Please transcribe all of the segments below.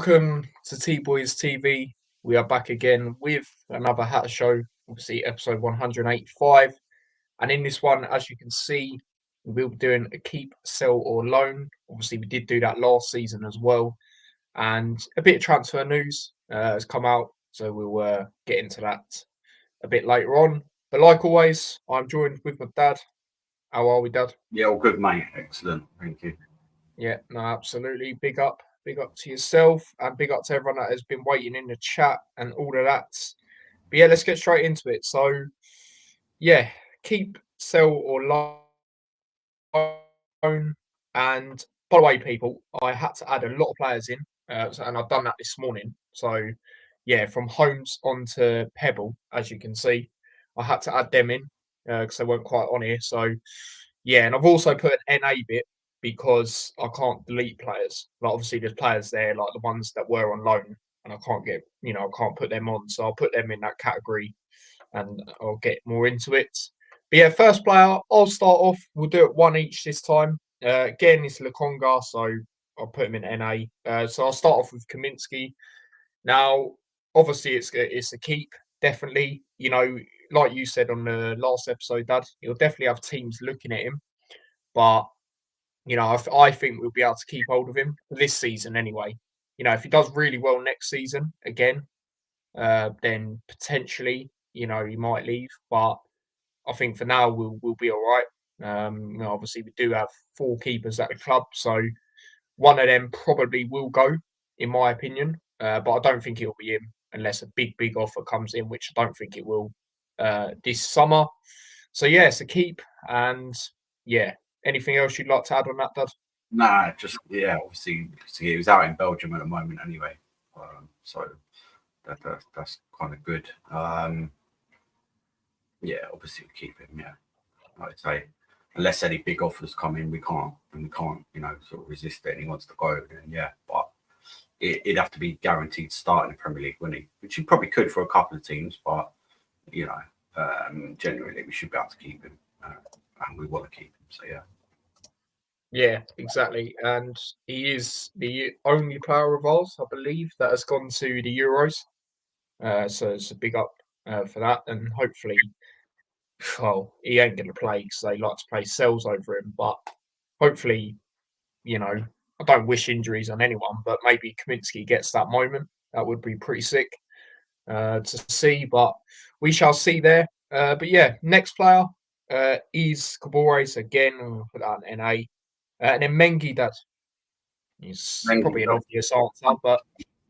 Welcome to T Boys TV. We are back again with another Hatter Show, obviously episode 185. And in this one, as you can see, we'll be doing a keep, sell, or loan. Obviously, we did do that last season as well. And a bit of transfer news has come out, so we'll get into that a bit later on. But like always, I'm joined with my dad. How are we, Dad? Yeah, all good, mate. Excellent. Thank you. Yeah, no, absolutely. Big up to yourself, and big up to everyone that has been waiting in the chat and all of that. But yeah, let's get straight into it. So, yeah, keep, sell, or loan. And by the way, people, I had to add a lot of players in, and I've done that this morning. So, yeah, from Holmes onto Pebble, as you can see, I had to add them in because they weren't quite on here. So, yeah, and I've also put an NA bit because I can't delete players. Like obviously there's players there, like the ones that were on loan, and I can't get, I can't put them on. So I'll put them in that category and I'll get more into it. But yeah, first player, I'll start off. We'll do it one each this time. Again, it's Lukonga, so I'll put him in NA. So I'll start off with Kaminsky. Now, obviously, it's a keep, definitely. Like you said on the last episode, Dad, you'll definitely have teams looking at him. But I think we'll be able to keep hold of him this season anyway. If he does really well next season again, then potentially, he might leave. But I think for now we'll be all right. Obviously we do have four keepers at the club, so one of them probably will go, in my opinion. But I don't think it'll be him unless a big offer comes in, which I don't think it will this summer. So yeah, it's a keep, and yeah. Anything else you'd like to add on that, Dad? Nah, just obviously he was out in Belgium at the moment anyway, so that's kind of good. Yeah, obviously we keep him. Yeah, like I say, unless any big offers come in, we can't sort of resist it. And he wants to go, then yeah, but it'd have to be guaranteed to start in the Premier League, wouldn't he? Which he probably could for a couple of teams, but generally we should be able to keep him, and we want to keep him. So yeah. Yeah, exactly. And he is the only player of ours, I believe, that has gone to the Euros. So it's a big up for that. And hopefully, he ain't going to play because they like to play cells over him. But hopefully, I don't wish injuries on anyone, but maybe Kaminsky gets that moment. That would be pretty sick to see. But we shall see there. But yeah, next player is Kabores again. We'll put that in NA. And then Mengi, Dad. He's probably an obvious answer, but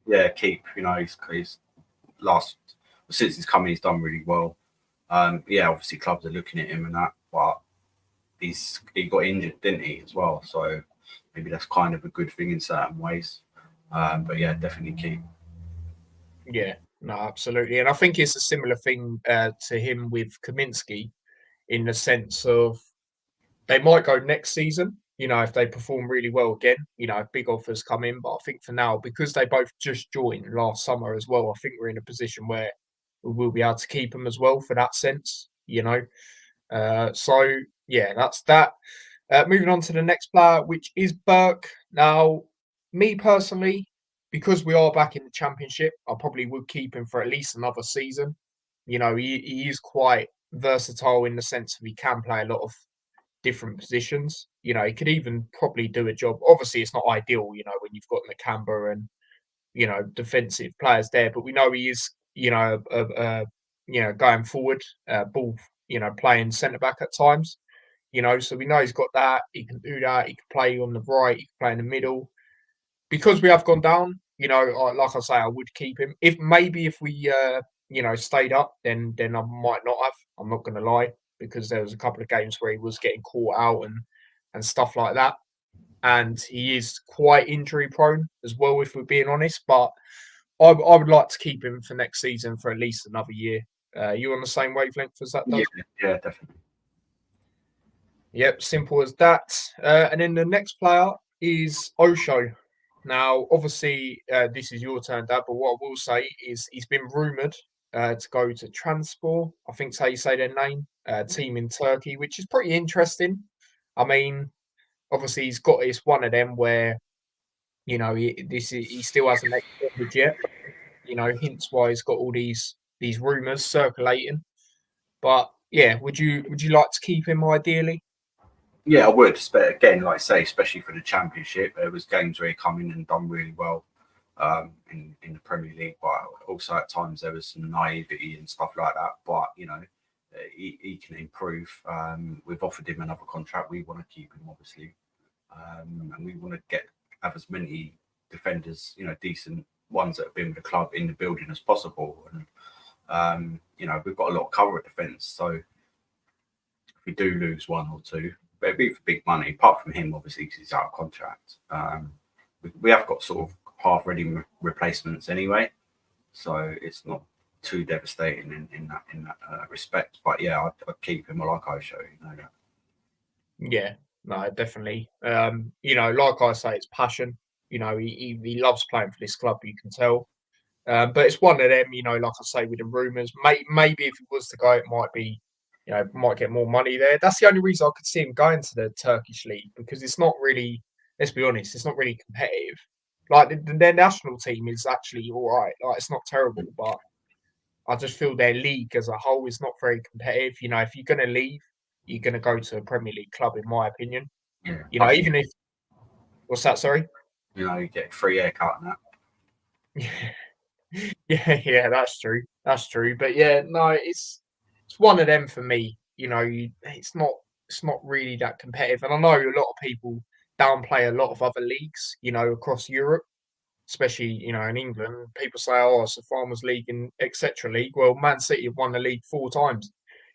yeah, keep. He's last since he's come in, he's done really well. Yeah, obviously clubs are looking at him and that, but he got injured, didn't he, as well? So maybe that's kind of a good thing in certain ways. But yeah, definitely keep. Yeah, no, absolutely. And I think it's a similar thing to him with Kaminsky in the sense of they might go next season, if they perform really well again, if big offers come in. But I think for now, because they both just joined last summer as well, I think we're in a position where we will be able to keep them as well for that sense, So, yeah, that's that. Moving on to the next player, which is Burke. Now, me personally, because we are back in the Championship, I probably would keep him for at least another season. He is quite versatile in the sense of he can play a lot of different positions. He could even probably do a job. Obviously, it's not ideal, when you've got Nakamba and, defensive players there, but we know he is, going forward, ball, playing centre back at times. So we know he's got that. He can do that. He can play on the right. He can play in the middle. Because we have gone down, like I say, I would keep him. If we, stayed up, then I might not have. I'm not going to lie, because there was a couple of games where he was getting caught out and stuff like that. And he is quite injury prone as well, if we're being honest. But I would like to keep him for next season for at least another year. You on the same wavelength as that, Doug? Yeah, definitely. Yep, simple as that. And then the next player is Osho. Now, obviously, this is your turn, Dad, but what I will say is he's been rumoured to go to Transpor. I think that's how you say their name, team in Turkey, which is pretty interesting. I mean, obviously, it's one of them where You know, he still hasn't extended yet. You know, hence why he's got all these rumours circulating. But yeah, would you like to keep him ideally? Yeah, I would. But again, like I say, especially for the Championship, there was games where he come in and done really well in the Premier League. But also at times there was some naivety and stuff like that. But you know, he can improve. We've offered him another contract. We want to keep him, obviously, and we want to have as many defenders, you know, decent ones that have been with the club in the building as possible. And you know, we've got a lot of cover at defence, so if we do lose one or two, but it'd be for big money. Apart from him, obviously, because he's out of contract. We have got sort of half-ready replacements anyway, so it's not too devastating in that respect. But yeah, I'd keep him. I like Osho, you know that. Yeah, no, definitely. You know, like I say, it's passion. You know, he loves playing for this club. You can tell. But it's one of them, you know, like I say, with the rumours. Maybe if it was to go, it might be, you know, might get more money there. That's the only reason I could see him going to the Turkish league because it's not really, let's be honest, it's not really competitive. Like their national team is actually all right. Like it's not terrible, but I just feel their league as a whole is not very competitive. You know, if you're going to leave, you're going to go to a Premier League club, in my opinion. Yeah, You know, plus even if what's that? Sorry. you know you get free haircut and that. Yeah, yeah, that's true. That's true. But yeah, no, it's one of them for me. You know, it's not really that competitive. And I know a lot of people downplay a lot of other leagues, you know, across Europe, especially, you know, in England. People say, oh, it's the Farmers League and etc. League. Well, Man City have won the league 4 times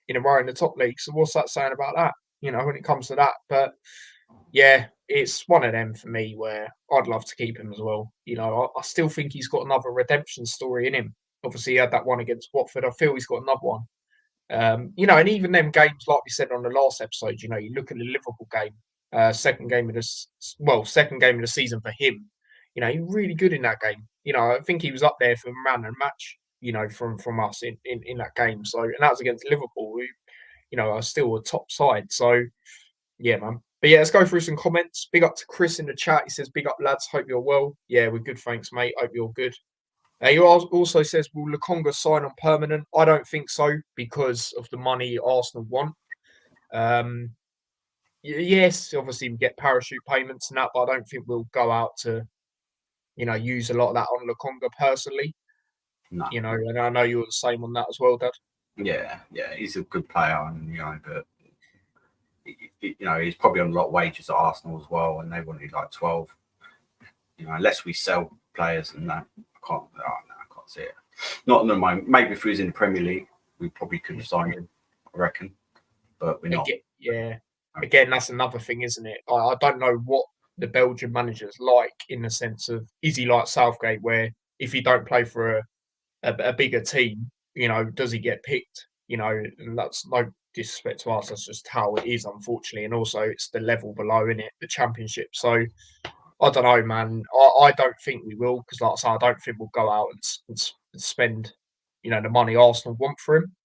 in a row in the top league. So what's that saying about that? You know, when it comes to that. But yeah, it's one of them for me where I'd love to keep him as well. You know, I still think he's got another redemption story in him. Obviously, he had that one against Watford. I feel he's got another one. You know, and even them games, like we said on the last episode, you know, you look at the Liverpool game, second game of the season for him. You know, he's really good in that game. You know, I think he was up there for man and match. You know, from us in that game. So, and that was against Liverpool, who you know are still a top side. So yeah, man. But yeah, let's go through some comments. Big up to Chris in the chat. He says, "Big up, lads. Hope you're well." Yeah, we're good, thanks, mate. Hope you're good. He also says, "Will Lukonga sign on permanent?" I don't think so because of the money Arsenal want. Um, yes, obviously we get parachute payments and that, but I don't think we'll go out to use a lot of that on Lukonga personally. No. You know, and I know you're the same on that as well, Dad. Yeah, yeah, he's a good player, and you know, but you know, he's probably on a lot of wages at Arsenal as well, and they wanted like 12. You know, unless we sell players, and that I can't. Oh, no, I can't see it. Not in the moment. Maybe if he was in the Premier League, we probably could have signed him. I reckon, but we're not. Yeah. Again, that's another thing, isn't it? I don't know what the Belgian manager's like in the sense of is he like Southgate, where if you don't play for a bigger team, you know, does he get picked? You know, and that's no disrespect to us. That's just how it is, unfortunately. And also, it's the level below in it, the Championship. So I don't know, man. I don't think we will because, like I say, I don't think we'll go out and spend, the money Arsenal want for him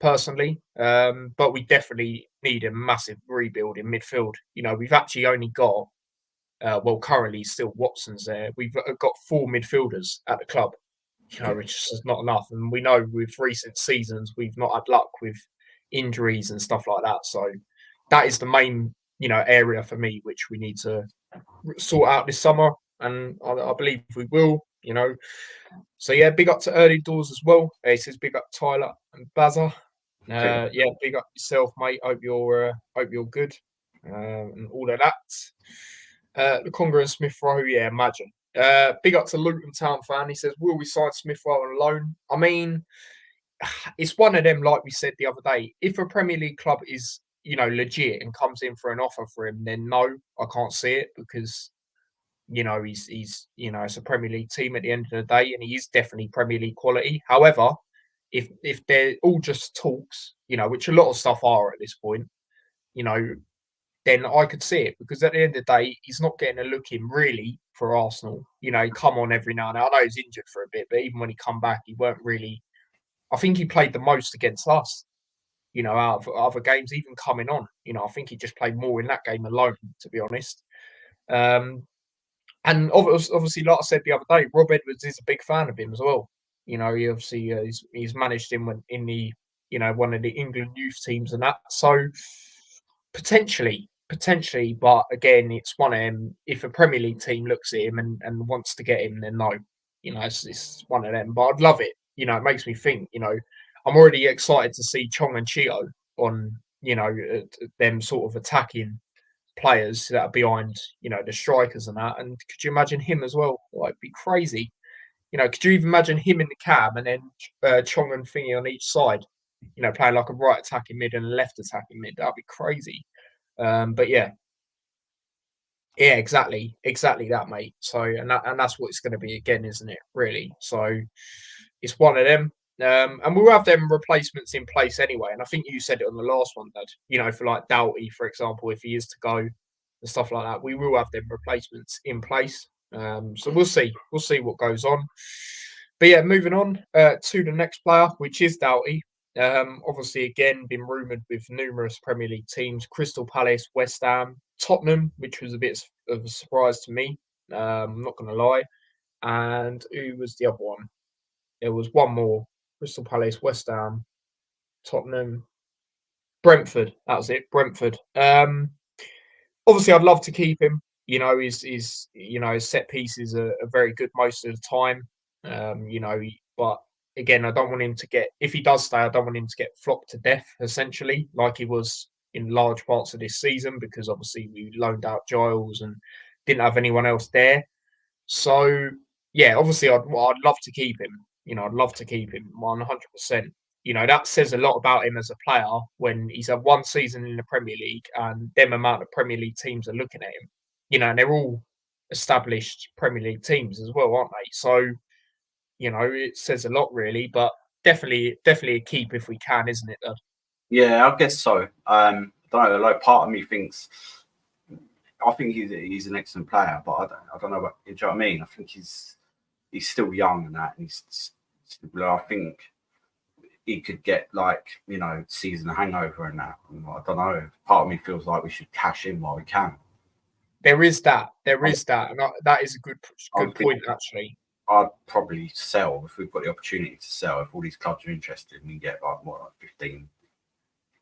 personally. But we definitely need a massive rebuild in midfield. You know, we've actually only got, currently still Watson's there. We've got 4 midfielders at the club, which is not enough. And we know with recent seasons, we've not had luck with injuries and stuff like that. So that is the main, area for me, which we need to sort out this summer. And I believe we will, So yeah, big up to Early Doors as well. He says big up Tyler and Bazza. Yeah, big up yourself, mate. Hope you're good, and all of that. The Congo and Smith Rowe, yeah, imagine. Big up to Luton Town fan. He says, "Will we sign Smith Rowe on loan?" I mean, it's one of them. Like we said the other day, if a Premier League club is legit and comes in for an offer for him, then no, I can't see it because he's it's a Premier League team at the end of the day, and he is definitely Premier League quality. However, if they're all just talks, which a lot of stuff are at this point, you know, then I could see it because at the end of the day, he's not getting a look in really for Arsenal. You know, he come on every now and then. I know he's injured for a bit, but even when he come back, he weren't really. I think he played the most against us. Out of other games, even coming on. I think he just played more in that game alone, to be honest. And obviously, like I said the other day, Rob Edwards is a big fan of him as well. He obviously he's managed him in the one of the England youth teams and that. So potentially, but again, it's one of them. If a Premier League team looks at him and wants to get him, then no, it's one of them. But I'd love it. It makes me think. I'm already excited to see Chong and Chio on. Them sort of attacking players that are behind, the strikers and that. And could you imagine him as well? Like, it'd be crazy. Could you even imagine him in the cab and then Chong and Thingy on each side? Playing like a right attacking mid and a left attacking mid. That'd be crazy. But yeah, exactly that, mate. So and that's what it's going to be again, isn't it? Really. So it's one of them. And we'll have them replacements in place anyway. And I think you said it on the last one, Dad. For like Doughty, for example, if he is to go and stuff like that, we will have them replacements in place. So we'll see. We'll see what goes on. But yeah, moving on to the next player, which is Doughty. Obviously, again, been rumoured with numerous Premier League teams: Crystal Palace, West Ham, Tottenham, which was a bit of a surprise to me. I'm not going to lie. And who was the other one? There was one more: Crystal Palace, West Ham, Tottenham, Brentford. That was it. Brentford. Obviously, I'd love to keep him. His set pieces are very good most of the time. But again, I don't want him to get. If he does stay, I don't want him to get flopped to death. Essentially, like he was in large parts of this season, because obviously we loaned out Giles and didn't have anyone else there. So yeah, obviously I'd love to keep him. I'd love to keep him 100%. That says a lot about him as a player when he's had one season in the Premier League and them amount of Premier League teams are looking at him. And they're all established Premier League teams as well, aren't they? So, it says a lot really, but definitely a keep if we can, isn't it, Dad? Yeah, I guess so. I don't know. Like, part of me thinks, I think he's an excellent player, but I don't know about, do you know what I mean? I think he's still young and that, and I think he could get season hangover and that. And I don't know. Part of me feels like we should cash in while we can. There is that, and that is a good point actually. I'd probably sell if we've got the opportunity to sell. If all these clubs are interested, and we get like 15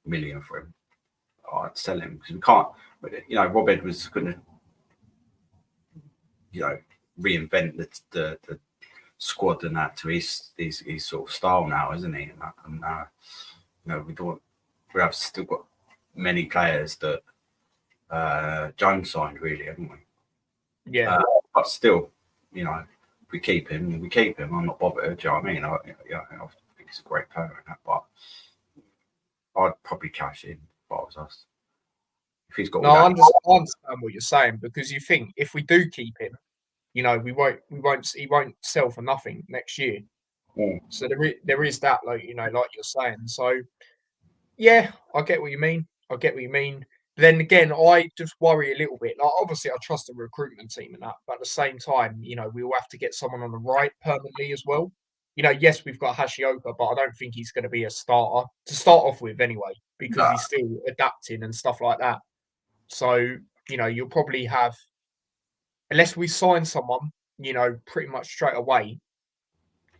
million for him, I'd sell him, because we can't. Rob Edwards is going to, reinvent the squad and that to his sort of style now, isn't he? And we have still got many players that Jones signed, really, haven't we? Yeah. But still, if we keep him. I'm not bothered. Do you know what I mean? I think he's a great player in that, but I'd probably cash in if I was us. If he's got. No, I understand what you're saying, because you think if we do keep him, he won't sell for nothing next year. Mm. So there is that, like you're saying. So yeah, I get what you mean. But then again, I just worry a little bit. Like, obviously, I trust the recruitment team and that, but at the same time, we will have to get someone on the right permanently as well. Yes, we've got Hashioka, but I don't think he's going to be a starter to start off with anyway, because he's still adapting and stuff like that. So, you'll probably have, unless we sign someone, pretty much straight away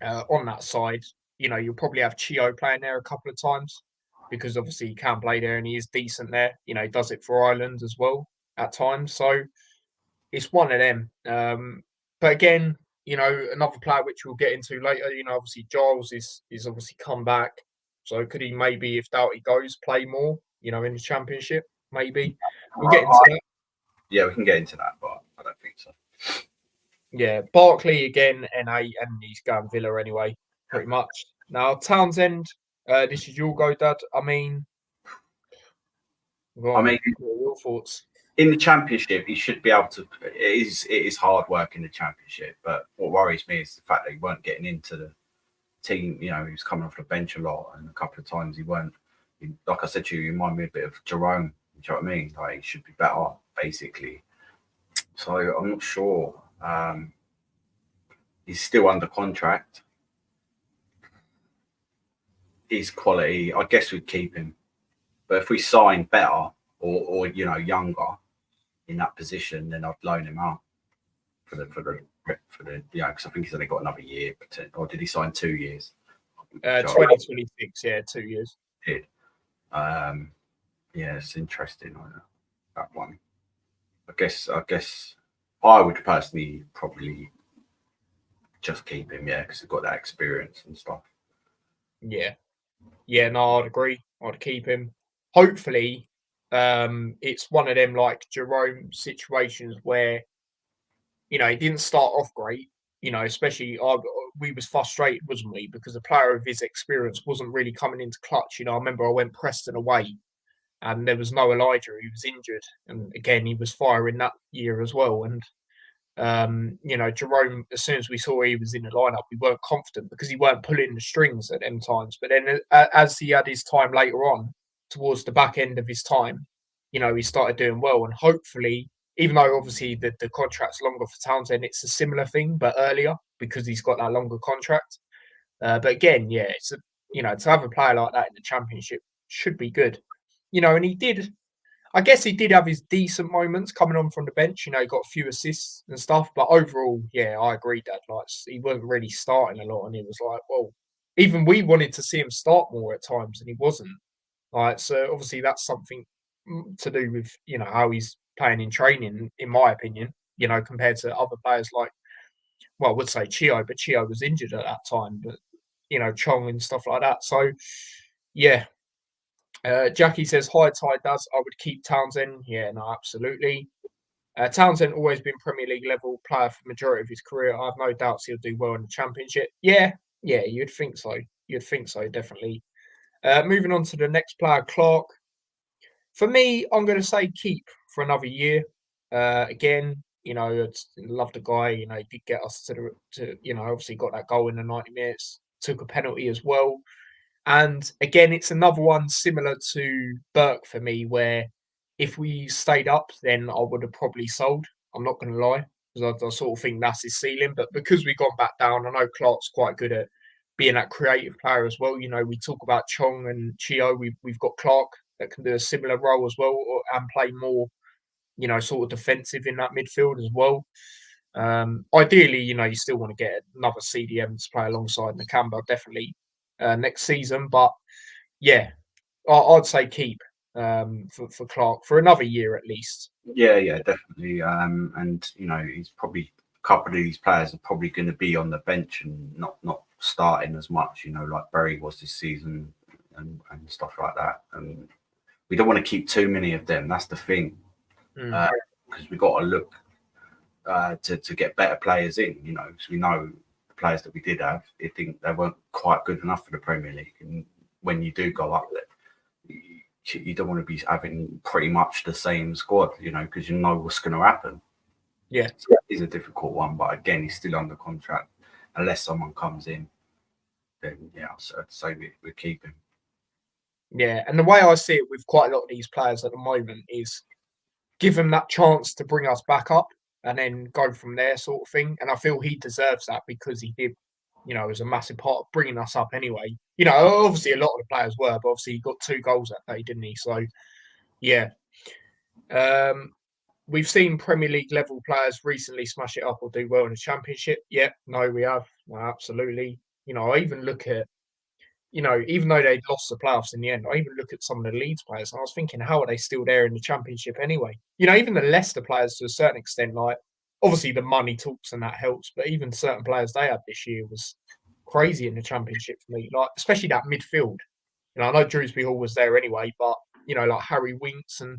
on that side, you'll probably have Chio playing there a couple of times, because obviously he can play there and he is decent there. He does it for Ireland as well at times. So it's one of them. But again, another player which we'll get into later, obviously Giles is obviously come back. So could he maybe, if Doughty goes, play more, in the Championship? Maybe. We'll get into that. Yeah, we can get into that, but I don't think so. Yeah, Barkley again, NA, and he's going Villa anyway, pretty much. Now, Townsend, this is your go, Dad. I mean, what are your thoughts? In the Championship, he should be able to. It is hard work in the Championship, but what worries me is the fact that he weren't getting into the team. He was coming off the bench a lot, and a couple of times he weren't. Like I said to you, he reminded me a bit of Jerome. Do you know what I mean? Like, he should be better, basically. So I'm not sure. He's still under contract. His quality, I guess we'd keep him. But if we sign better or younger in that position, then I'd loan him out. for the because I think he's only got another year, or did he sign 2 years? 2026, yeah, 2 years. Did. Yeah, it's interesting that one. I guess I would personally probably just keep him, yeah, because he's got that experience and stuff. Yeah, no, I'd agree. I'd keep him. Hopefully, it's one of them like Jerome situations where he didn't start off great. Especially we was frustrated, wasn't we? Because a player of his experience wasn't really coming into clutch. I remember I went Preston away, and there was no Elijah. He was injured, and again he was firing that year as well. And Jerome, as soon as we saw he was in the lineup, we weren't confident because he weren't pulling the strings at them times. But then as he had his time later on, towards the back end of his time, he started doing well. And hopefully, even though obviously the contract's longer for Townsend, it's a similar thing, but earlier because he's got that longer contract. But again, yeah, it's to have a player like that in the Championship should be good. And he did. I guess he did have his decent moments coming on from the bench. He got a few assists and stuff. But overall, yeah, I agree, Dad. Like, he wasn't really starting a lot, and he was like, well, even we wanted to see him start more at times, and he wasn't. Like, so obviously that's something to do with how he's playing in training, in my opinion. Compared to other players like, well, I would say Chio, but Chio was injured at that time. But Chong and stuff like that. So, yeah. Jackie says, hi, Ty does. I would keep Townsend. Yeah, no, absolutely. Townsend always been Premier League level player for the majority of his career. I have no doubts he'll do well in the Championship. Yeah, you'd think so. You'd think so, definitely. Moving on to the next player, Clark. For me, I'm going to say keep for another year. Again, I love the guy. He did get us to obviously got that goal in the 90 minutes. Took a penalty as well. And again, it's another one similar to Burke for me, where if we stayed up, then I would have probably sold. I'm not going to lie, because I sort of think that's his ceiling. But because we got back down, I know Clark's quite good at being that creative player as well. We talk about Chong and Chio. We've got Clark that can do a similar role as well, and play more, sort of defensive in that midfield as well. Ideally, you still want to get another CDM to play alongside Nakamba, definitely next season. But yeah, I'd say keep for Clark for another year at least. Yeah, definitely. And he's probably a couple of these players are probably going to be on the bench and not starting as much. Like Berry was this season and stuff like that. And we don't want to keep too many of them. That's the thing, because we got to look to get better players in. Because we know the players that we did have, I think they weren't quite good enough for the Premier League. And when you do go up there, you don't want to be having pretty much the same squad, because you know what's going to happen. Yeah, so that is a difficult one. But again, he's still under contract. Unless someone comes in, then yeah, I'd say we keep him. Yeah, and the way I see it with quite a lot of these players at the moment is give them that chance to bring us back up and then go from there, sort of thing. And I feel he deserves that because he did, was a massive part of bringing us up anyway. Obviously a lot of the players were, but obviously he got 2 goals that day, didn't he? So, yeah. We've seen Premier League level players recently smash it up or do well in the Championship. Yeah, no, we have. No, absolutely. I even look at, even though they lost the playoffs in the end, I even look at some of the Leeds players and I was thinking, how are they still there in the Championship anyway? Even the Leicester players to a certain extent, like obviously the money talks and that helps, but even certain players they had this year was crazy in the Championship for me, like especially that midfield. I know Drewsbury Hall was there anyway, but like Harry Winks and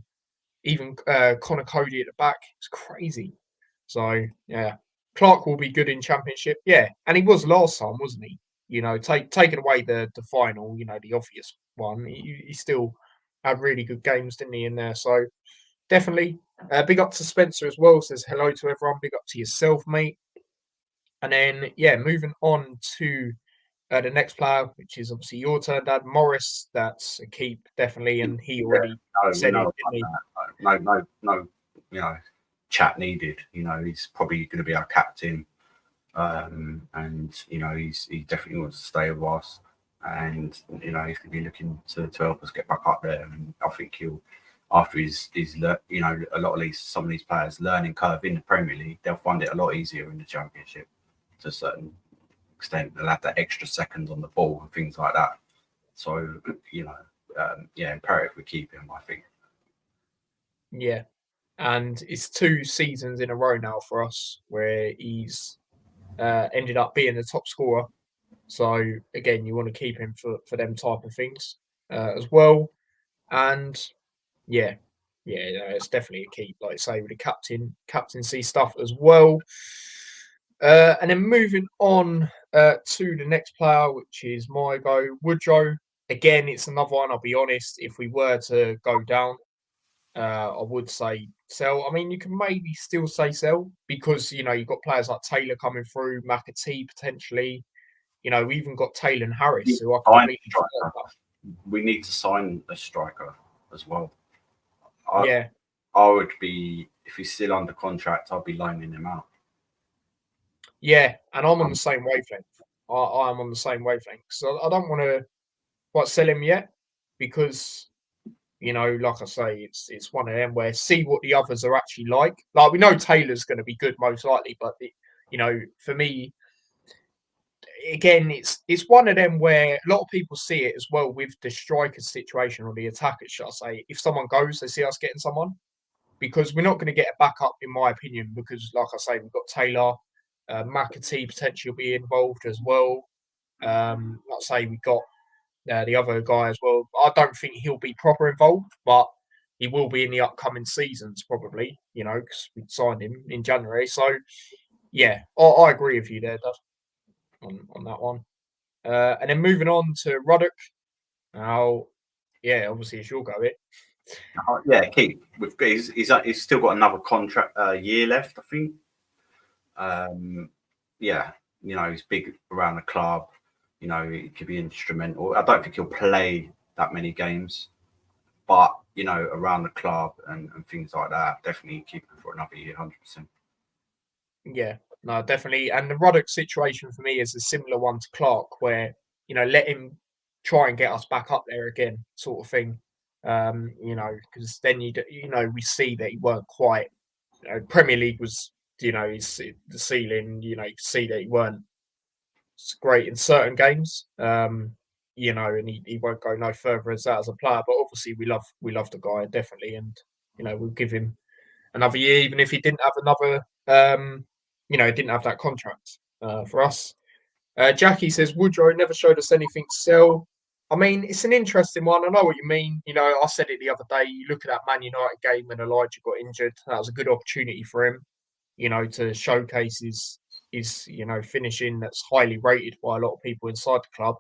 even Connor Cody at the back, it's crazy. So yeah, Clark will be good in Championship, yeah, and he was last time, wasn't he? Taking away the final, the obvious one, he still had really good games, didn't he, in there? So definitely, big up to Spencer as well. Says hello to everyone. Big up to yourself, mate. And then yeah, moving on to the next player, which is obviously your turn, Dad. Morris, that's a keep, definitely, and he already said it, didn't he? No, chat needed. He's probably going to be our captain. And he definitely wants to stay with us, and he's going to be looking to help us get back up there. And I think after you know, a lot of some of these players learning curve in the Premier League, they'll find it a lot easier in the Championship to a certain extent. They'll have that extra seconds on the ball and things like that. So, you know, yeah, imperative we keep him, I think. Yeah. And it's 2 seasons in a row now for us where he's ended up being the top scorer. So again, you want to keep him for them type of things as well. And yeah, it's definitely a keep, like I say, with the captaincy stuff as well. And then moving on to the next player, which is my go, Woodrow. Again, it's another one. I'll be honest. If we were to go down, I would say sell. I mean, you can maybe still say sell because you know you've got players like Taylor coming through, McAtee potentially. You know, we even got Taylor and Harris, who I completely forgot about. We need to sign a striker as well. Yeah, I would be, if he's still under contract, I'd be loaning him out. yeah, and I'm on the same wavelength. I am on the same wavelength. So I don't want to quite sell him yet because you know, like I say, it's one of them where see what the others are actually like. Like we know Taylor's going to be good most likely, but you know, for me, again, it's one of them where a lot of people see it as well with the striker situation or the attackers. Shall I say? If someone goes, they see us getting someone because we're not going to get a backup, in my opinion. Because, like I say, we've got Taylor, McAtee potentially will be involved as well. Like I say, we've got the other guy as well. I don't think he'll be proper involved, but he will be in the upcoming seasons probably. You know, because we signed him in January. So yeah, I agree with you there, Dad, on that one. And then moving on to Ruddock. Now, yeah, obviously it's your go it. Yeah, keep. He's still got another contract year left, I think. Yeah, you know, he's big around the club. You know, he could be instrumental. I don't think he'll play that many games, but you know, around the club and things like that, definitely keep him for another year, 100%. Yeah, no, definitely. And the Ruddock situation for me is a similar one to Clark, where you know let him try and get us back up there again, sort of thing. You know, because then you know we see that he weren't quite. You know, Premier League was you know the ceiling. You know, you see that he weren't great in certain games. You know, and he won't go no further as that as a player. But obviously, we love the guy definitely, and you know we'll give him another year, even if he didn't have another. You know, he didn't have that contract for us. Jackie says Woodrow never showed us anything to sell. I mean, it's an interesting one. I know what you mean. You know, I said it the other day. You look at that Man United game when Elijah got injured. That was a good opportunity for him. You know, to showcase his you know finishing that's highly rated by a lot of people inside the club,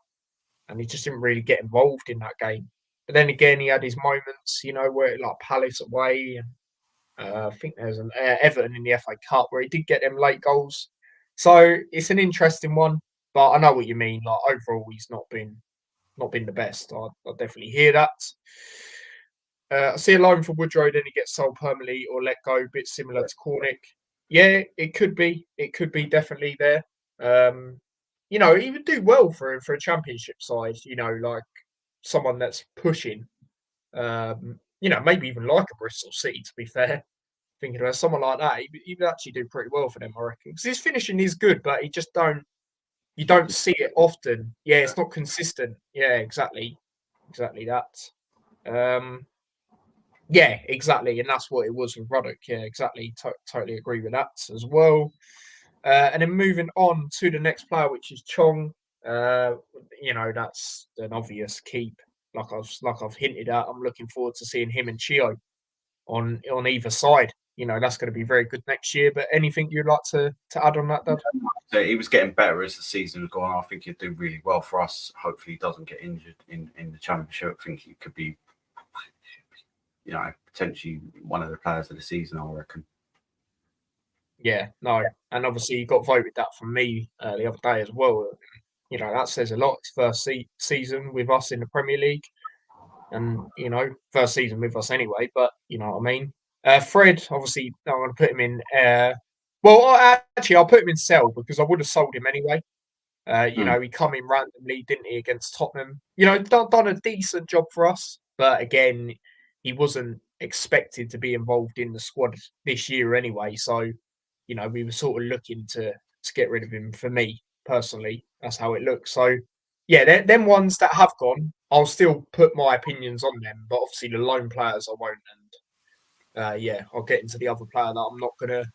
and he just didn't really get involved in that game. But then again, he had his moments. You know, where like Palace away and I think there's an Everton in the FA Cup where he did get them late goals. So it's an interesting one, but I know what you mean. Like overall, he's not been the best. I definitely hear that. I see a loan for Woodrow, then he gets sold permanently or let go, a bit similar to Cornick. Yeah, it could be. It could be definitely there. You know, he would do well for a championship side. You know, like someone that's pushing. You know, maybe even like a Bristol City. To be fair, thinking about someone like that, he would actually do pretty well for them, I reckon. Because his finishing is good, but he just you don't see it often. Yeah, it's not consistent. Yeah, exactly that. Yeah, exactly, and that's what it was with Ruddock. Yeah, exactly. Totally agree with that as well. And then moving on to the next player, which is Chong. You know, that's an obvious keep. Like I've hinted at, I'm looking forward to seeing him and Chio on either side. You know, that's going to be very good next year. But anything you'd like to add on that, Dad? So he was getting better as the season has gone on. I think he'd do really well for us. Hopefully, he doesn't get injured in the championship. I think he could be, you know, potentially one of the players of the season, I reckon. Yeah, no, and obviously he got voted that from me the other day as well. You know, that says a lot. It's first season with us in the Premier League, and you know, first season with us anyway. But you know what I mean. Fred, obviously, I'm going to put him in. Actually, I'll put him in sell because I would have sold him anyway. You know, he come in randomly, didn't he, against Tottenham? You know, done a decent job for us, but again, he wasn't expected to be involved in the squad this year anyway. So, we were sort of looking to get rid of him. For me personally, that's how it looks. So, yeah, them ones that have gone, I'll still put my opinions on them, but obviously the loan players I won't. And yeah, I'll get into the other player that I'm not going to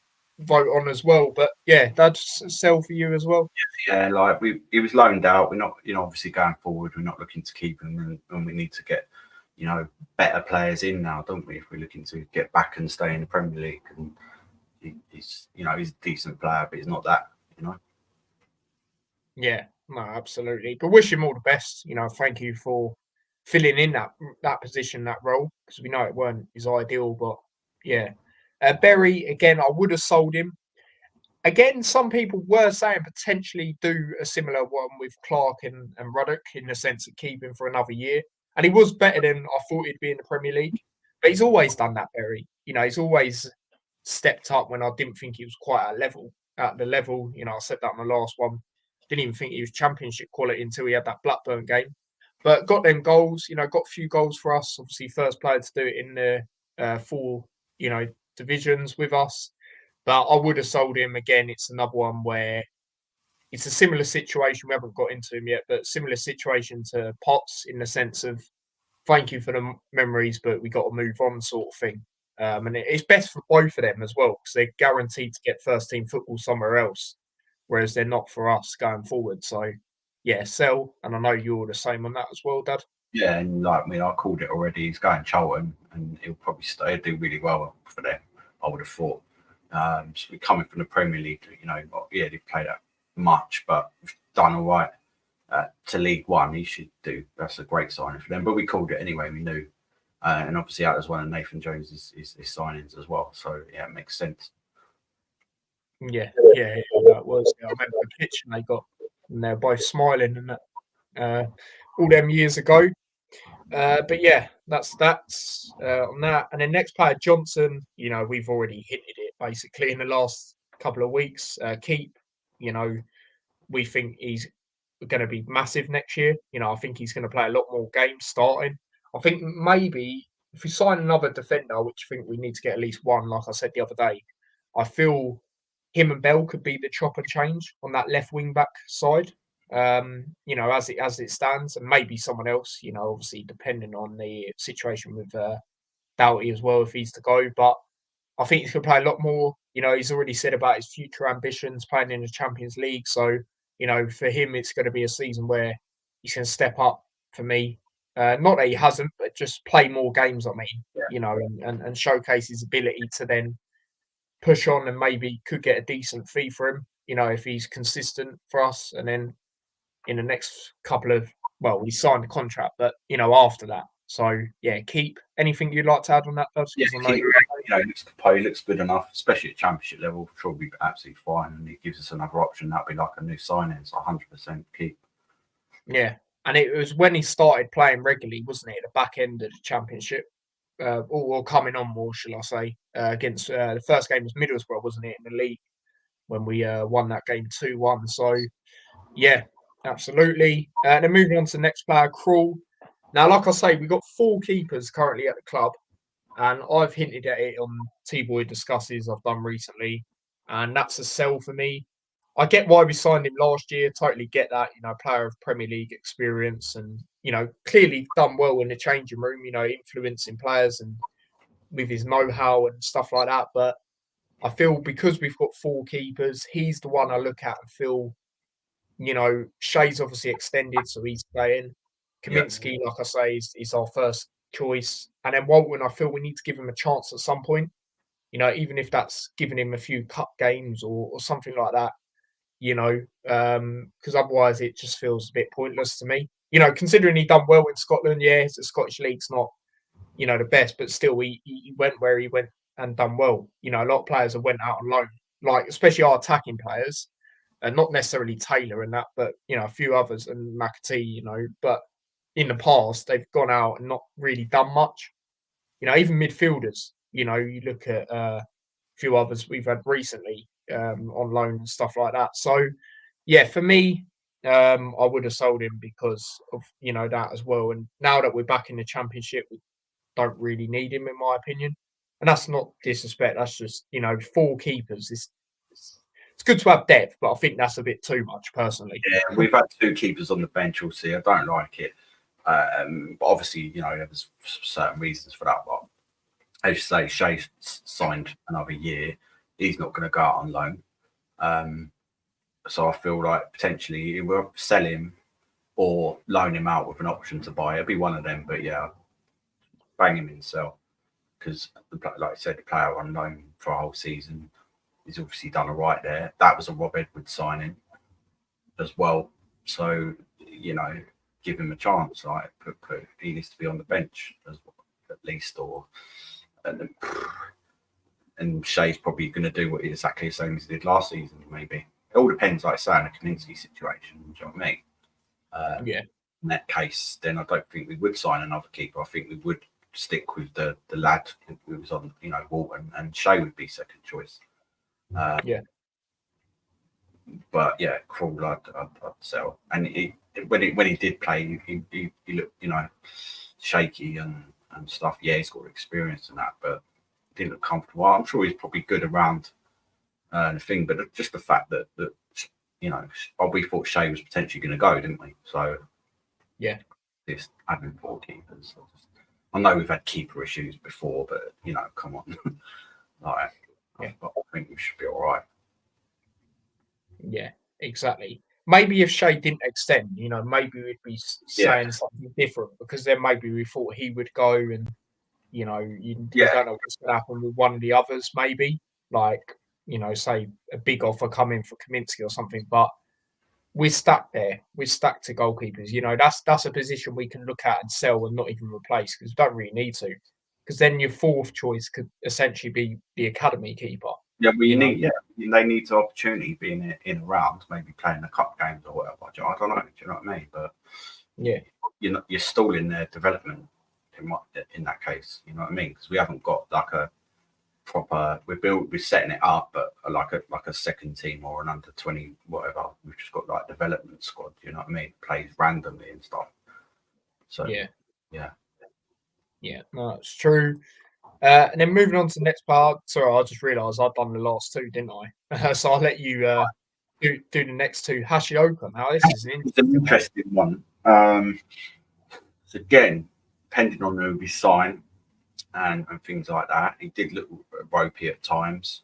vote on as well. But yeah, that's sell for you as well. Yeah, like he was loaned out. We're not, obviously going forward, we're not looking to keep him, and we need to get, better players in now, don't we? If we're looking to get back and stay in the Premier League, and he's a decent player, but he's not that. Yeah, no, absolutely. But wish him all the best. Thank you for filling in that position, that role, because we know it weren't his ideal. But yeah, Berry again, I would have sold him. Again, some people were saying potentially do a similar one with Clark and Ruddock in the sense of keeping for another year. And he was better than I thought he'd be in the Premier League. But he's always done that, Berry. He's always stepped up when I didn't think he was quite at the level. I said that in the last one. Didn't even think he was championship quality until he had that Blackburn game. But got them goals, got a few goals for us. Obviously, first player to do it in the four, divisions with us. But I would have sold him again. It's another one where it's a similar situation. We haven't got into him yet, but similar situation to Potts in the sense of thank you for the memories, but we got to move on, sort of thing. And it's best for both of them as well because they're guaranteed to get first team football somewhere else, whereas they're not for us going forward. So yeah, sell. And I know you're the same on that as well, Dad. Yeah, and I called it already. He's going Charlton, and he'll probably do really well for them. I would have thought. So coming from the Premier League, yeah, they played that much, but done all right to League One. He should do. That's a great signing for them. But we called it anyway. We knew, and obviously that was one of Nathan Jones's his signings as well. So yeah, it makes sense. Yeah, that was. I remember the pitch they got, and they're both smiling and that all them years ago. But yeah, that's on that. And then next player, Johnson, we've already hinted it basically in the last couple of weeks. Keep, we think he's going to be massive next year. I think he's going to play a lot more games starting. I think maybe if we sign another defender, which I think we need to get at least one, like I said the other day, I feel him and Bell could be the chop and change on that left wing back side. As it stands, and maybe someone else, obviously depending on the situation with Doughty as well, if he's to go. But I think he's going to play a lot more. He's already said about his future ambitions playing in the Champions League. So, for him, it's going to be a season where he's going to step up for me. Not that he hasn't, but just play more games, and showcase his ability to then push on and maybe could get a decent fee for him, if he's consistent for us. And then in the next couple of, he signed the contract, but after that. So yeah, keep. Anything you'd like to add on that? Yeah, he looks good enough, especially at Championship level. Sure, we'll be absolutely fine, and he gives us another option. That'd be like a new signing. So 100% keep. Yeah, and it was when he started playing regularly, wasn't it? At the back end of the Championship, or coming on more, shall I say? Against the first game was Middlesbrough, wasn't it, in the league when we won that game 2-1. So yeah. Absolutely. And then moving on to the next player, Krul. Now, like I say, we've got 4 keepers currently at the club, and I've hinted at it on T-Boy discusses I've done recently, and that's a sell for me. I get why we signed him last year, totally get that, player of Premier League experience and, clearly done well in the changing room, influencing players and with his know-how and stuff like that. But I feel because we've got 4 keepers, he's the one I look at and feel, Shea's obviously extended, so he's staying. Kaminsky, like I say, is our first choice. And then Walton, I feel we need to give him a chance at some point. Even if that's giving him a few cup games or something like that, because otherwise it just feels a bit pointless to me. Considering he done well in Scotland, the Scottish League's not, the best, but still he went where he went and done well. A lot of players have went out on loan, like especially our attacking players. Not necessarily Taylor and that, but a few others and McAtee, but in the past they've gone out and not really done much. Even midfielders, you look at a few others we've had recently on loan and stuff like that. So yeah, for me, I would have sold him because of that as well. And now that we're back in the Championship, don't really need him, in my opinion. And that's not disrespect. That's just, 4 keepers. It's good to have depth, but I think that's a bit too much, personally. Yeah, we've had 2 keepers on the bench all season. I don't like it. But obviously, there was certain reasons for that. But as you say, Shea signed another year. He's not going to go out on loan. So I feel like potentially we'll sell him or loan him out with an option to buy. It'll be one of them. But yeah, bang him in sell. Because, like I said, the player on loan for a whole season, he's obviously done all right there. That was a Rob Edwards signing as well. So, give him a chance. Like, he needs to be on the bench at least, and Shea's probably going to do exactly the same as he did last season. Maybe it all depends, like I say, on the Kaminsky situation. Do you know what I mean? Yeah. In that case, then I don't think we would sign another keeper. I think we would stick with the lad who was on, Walton, and Shea would be second choice. Yeah. But yeah, Krul, I'd sell. And when he did play, he looked, shaky and stuff. Yeah, he's got experience in that, but didn't look comfortable. I'm sure he's probably good around the thing, but just the fact that we thought Shea was potentially going to go, didn't we? So yeah, this having 4 keepers. I know we've had keeper issues before, but come on, I think we should be all right. Yeah, exactly. Maybe if Shea didn't extend, maybe we'd be saying something different, because then maybe we thought he would go, and you don't know what's going to happen with one of the others. Maybe say a big offer coming for Kaminsky or something. But we're stuck there. We're stuck to goalkeepers. That's a position we can look at and sell and not even replace, because we don't really need to. Because then your 4th choice could essentially be the academy keeper. Yeah, but they need the opportunity being in a round, maybe playing the cup games or whatever. I don't know. Do you know what I mean? But yeah, you're stalling their development in that case. You know what I mean? Because we haven't got like a proper. We're setting it up, but like a second team or an under 20 whatever. We've just got like development squad. You know what I mean? Plays randomly and stuff. So yeah. No, it's true. And then moving on to the next part. Sorry, I just realised I've done the last 2, didn't I? So I'll let you do the next 2. Hashioka. Now this is an interesting one. So again, depending on who we sign and things like that, he did look ropey at times.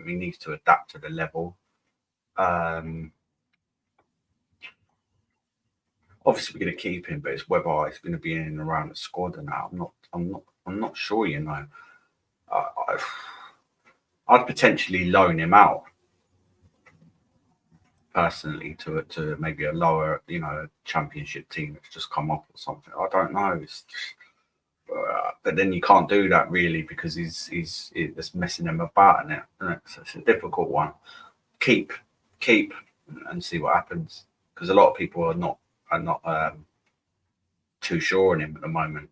He needs to adapt to the level. Obviously, we're going to keep him, but it's whether he's going to be in and around the squad or not. I'm not sure. I'd potentially loan him out personally to maybe a lower, championship team that's just come up or something. I don't know. But then you can't do that really, because he's messing him about in it. So it's a difficult one. Keep and see what happens, because a lot of people are not too sure on him at the moment.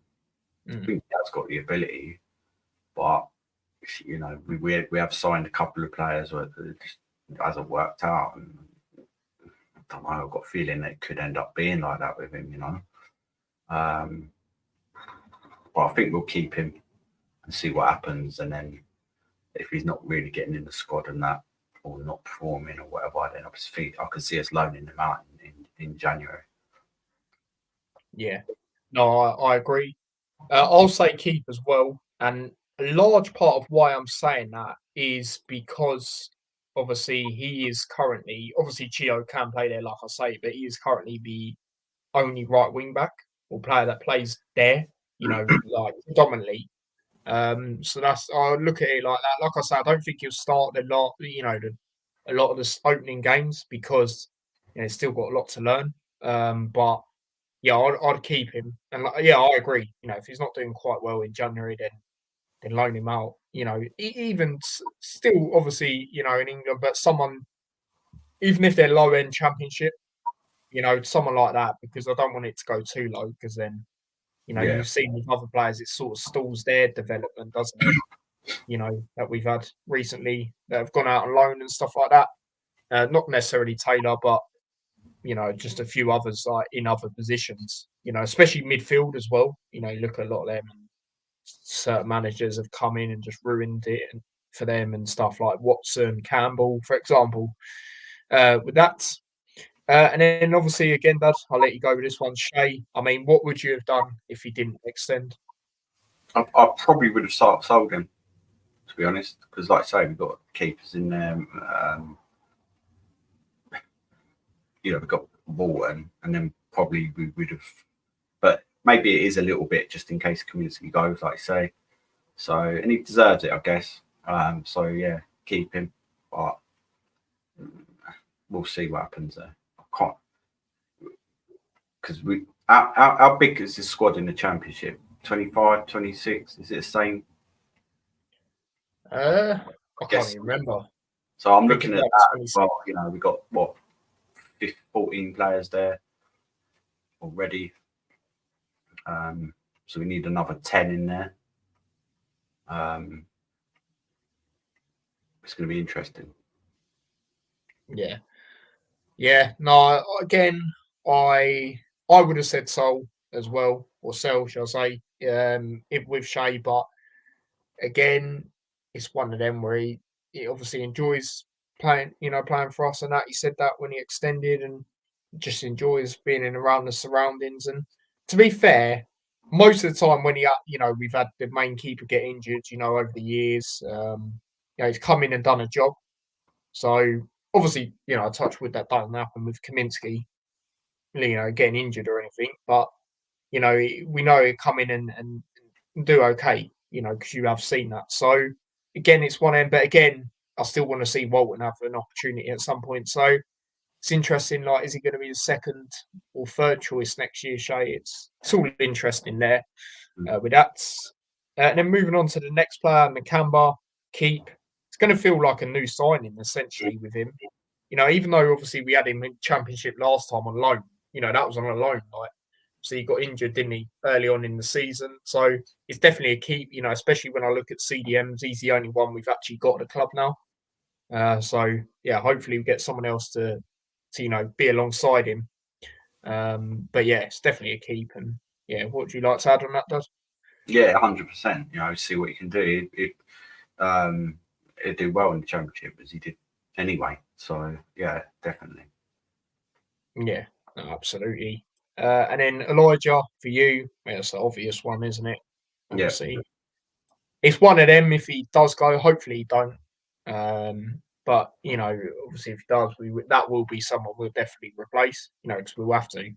I think he has got the ability, but we have signed a couple of players where it just hasn't worked out, and I don't know. I've got a feeling that it could end up being like that with him, But I think we'll keep him and see what happens, and then if he's not really getting in the squad and that, or not performing or whatever, then I can see us loaning him out in January. Yeah, no, I agree. I'll say keep as well, and a large part of why I'm saying that is because obviously he is currently, Chio can play there, like I say, but he is currently the only right wing back or player that plays there, like predominantly. So I look at it like that. Like I say, I don't think he'll start a lot of the opening games, because he's still got a lot to learn. But yeah, I'd keep him, and I agree. If he's not doing quite well in January, then loan him out. Even still, obviously, in England, but someone, even if they're low end Championship, someone like that, because I don't want it to go too low, because then, you've seen with other players, it sort of stalls their development, doesn't it? That we've had recently that have gone out on loan and stuff like that. Not necessarily Taylor, but just a few others like in other positions. Especially midfield as well. You look at a lot of them. certain managers have come in and just ruined it for them and stuff like Watson, Campbell, for example. With that, and then obviously again, Dad, I'll let you go with this one. Shay, I mean, what would you have done if he didn't extend? I probably would have sold him, to be honest, because like I say, we've got keepers in there. We've got Walton, and then probably we would have. But maybe it is a little bit just in case Kaminsky goes, like I say. So, and he deserves it, I guess. So yeah, keep him, but we'll see what happens there. I can't, because how big is this squad in the Championship? 25, 26? Is it the same? I can't even remember. So I'm looking at that. Well, we've got what 14 players there already. So we need another 10 in there. It's going to be interesting. Yeah. No, again, I would have said Sol as well, or sell, shall I say, if with Shay, but again, it's one of them where he obviously enjoys playing for us and that. He said that when he extended and just enjoys being in around the surroundings. And to be fair, most of the time when we've had the main keeper get injured, over the years, he's come in and done a job. So obviously, I touch wood that doesn't happen with Kaminsky, getting injured or anything. But we know he'll come in and do okay, because you have seen that. So again, it's one end, but again, I still want to see Walton have an opportunity at some point. So it's interesting. Like, is he going to be the second or third choice next year, Shay? It's all interesting there with that. And then moving on to the next player, Nakamba, keep. It's going to feel like a new signing essentially with him. Even though obviously we had him in Championship last time on loan. That was on a loan. Like, so he got injured, didn't he, early on in the season? So it's definitely a keep. Especially when I look at CDMs, he's the only one we've actually got at the club now. So yeah, hopefully we get someone else to be alongside him. But yeah, it's definitely a keep. And yeah, what would you like to add on that, Dad? Yeah, 100%. See what he can do. He'd do well in the Championship as he did anyway. So yeah, definitely. Yeah, no, absolutely. And then Elijah, for you, it's an obvious one, isn't it? Obviously. Yeah. It's one of them. If he does go, hopefully he don't. But obviously if he does, that will be someone we'll definitely replace. Because we'll have to.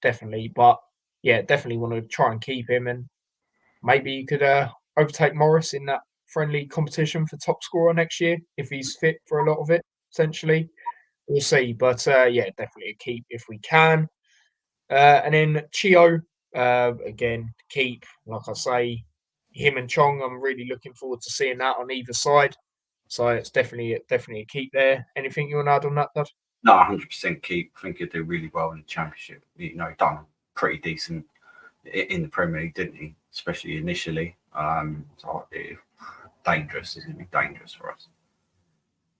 Definitely. But yeah, definitely want to try and keep him, and maybe you could overtake Morris in that friendly competition for top scorer next year if he's fit for a lot of it. Essentially, we'll see. But yeah, definitely a keep if we can. And then Chio, again, keep. Like I say, him and Chong, I'm really looking forward to seeing that on either side. So it's definitely a keep there. Anything you want to add on that, Dad? No, 100% keep. I think he'd do really well in the Championship. He done pretty decent in the Premier League, didn't he? Especially initially. So dangerous, isn't he? Dangerous for us.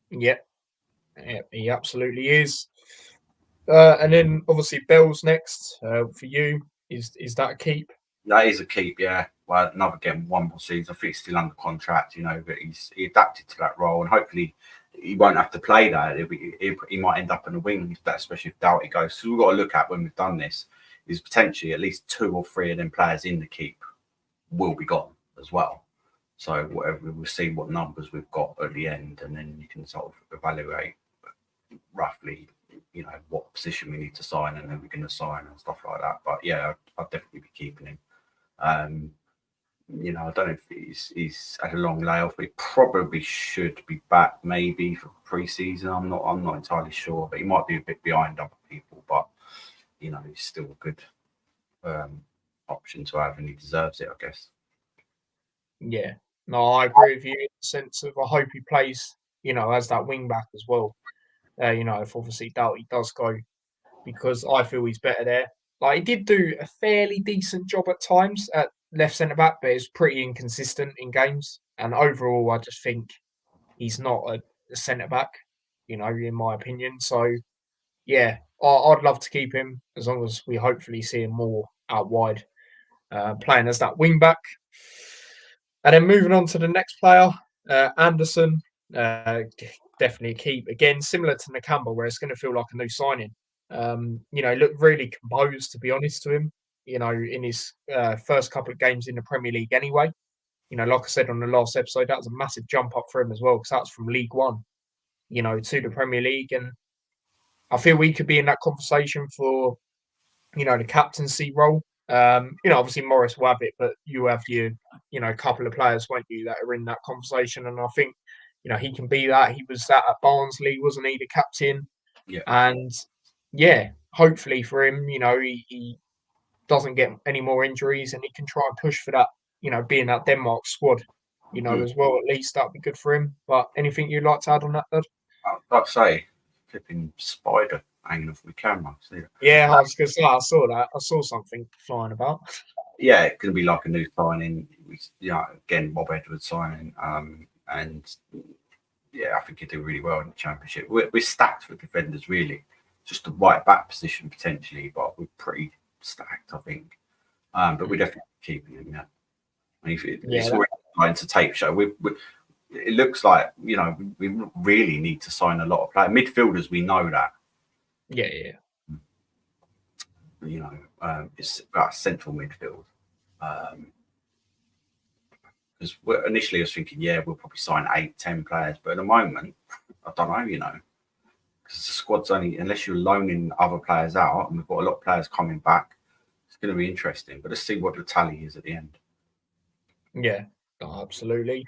Yeah, he absolutely is. And then obviously Bell's next for you. Is that a keep? That is a keep, yeah. Well, one more season. I think he's still under contract, but he adapted to that role, and hopefully he won't have to play that. He might end up in the wing, especially if Doughty goes. So we've got to look at when we've done this is potentially at least 2 or 3 of them players in the keep will be gone as well. So whatever, we'll see what numbers we've got at the end, and then you can sort of evaluate roughly, what position we need to sign and then we're going to sign and stuff like that. But yeah, I'll definitely be keeping him. I don't know if he's had a long layoff, but he probably should be back maybe for pre-season. I'm not entirely sure, but he might be a bit behind other people. But he's still a good option to have, and he deserves it, I guess. Yeah, no, I agree with you in the sense of I hope he plays, as that wing back as well. If obviously Doughty does go, because I feel he's better there. Like, he did do a fairly decent job at times at left centre back, but it's pretty inconsistent in games. And overall, I just think he's not a centre back, in my opinion. So yeah, I'd love to keep him as long as we hopefully see him more out wide. playing as that wing back. And then moving on to the next player, Anderson, definitely a keep. Again, similar to Nakamba, where it's going to feel like a new signing. He looked really composed, to be honest to him, in his first couple of games in the Premier League anyway. Like I said on the last episode, that was a massive jump up for him as well, because that's from League One, to the Premier League. And I feel we could be in that conversation for, the captaincy role. Obviously Morris will have it, but you have your, couple of players, won't you, that are in that conversation. And I think, he can be that. He was that at Barnsley, wasn't he, the captain? Yeah. And hopefully for him, he doesn't get any more injuries and he can try and push for that, being that Denmark squad, as well. At least that'd be good for him. But anything you'd like to add on that, Dad? I'd like to say, flipping spider hanging off the camera. Yeah, I was going to say, I saw that. I saw something flying about. Yeah, it's going to be like a new signing. Again, Bob Edwards signing. And yeah, I think he'll do really well in the Championship. We're stacked with defenders, really. Just the right back position potentially, but we're pretty stacked, I think. But we're definitely keeping him. Yeah, it's already starting to tape show. It looks like we really need to sign a lot of players. Midfielders, we know that. Yeah. It's about central midfield. Because initially I was thinking, we'll probably sign 8-10 players, but at the moment, I don't know, because the squad's only, unless you're loaning other players out, and we've got a lot of players coming back, it's going to be interesting. But let's see what the tally is at the end. Yeah, absolutely.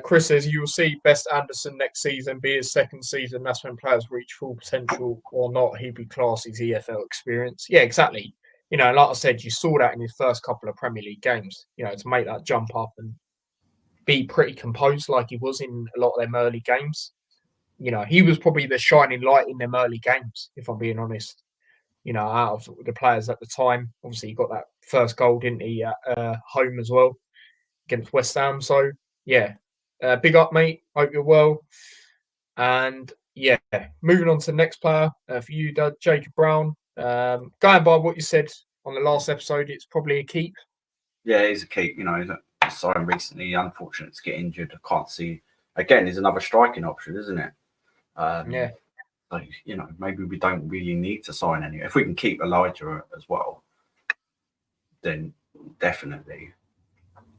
Chris says you will see best Anderson next season be his second season. That's when players reach full potential or not. He'd be class his EFL experience. Yeah, exactly. Like I said, you saw that in his first couple of Premier League games, to make that jump up and be pretty composed like he was in a lot of them early games. He was probably the shining light in them early games, if I'm being honest. Out of the players at the time. Obviously, he got that first goal, didn't he, at home as well against West Ham. So, yeah, big up, mate. Hope you're well. And, moving on to the next player for you, Dad, Jacob Brown. Going by what you said on the last episode, it's probably a keep. Yeah, he's a keep. He's signed recently. Unfortunate to get injured. I can't see. Again, there's another striking option, isn't it? So, maybe we don't really need to sign any. If we can keep Elijah as well, then definitely.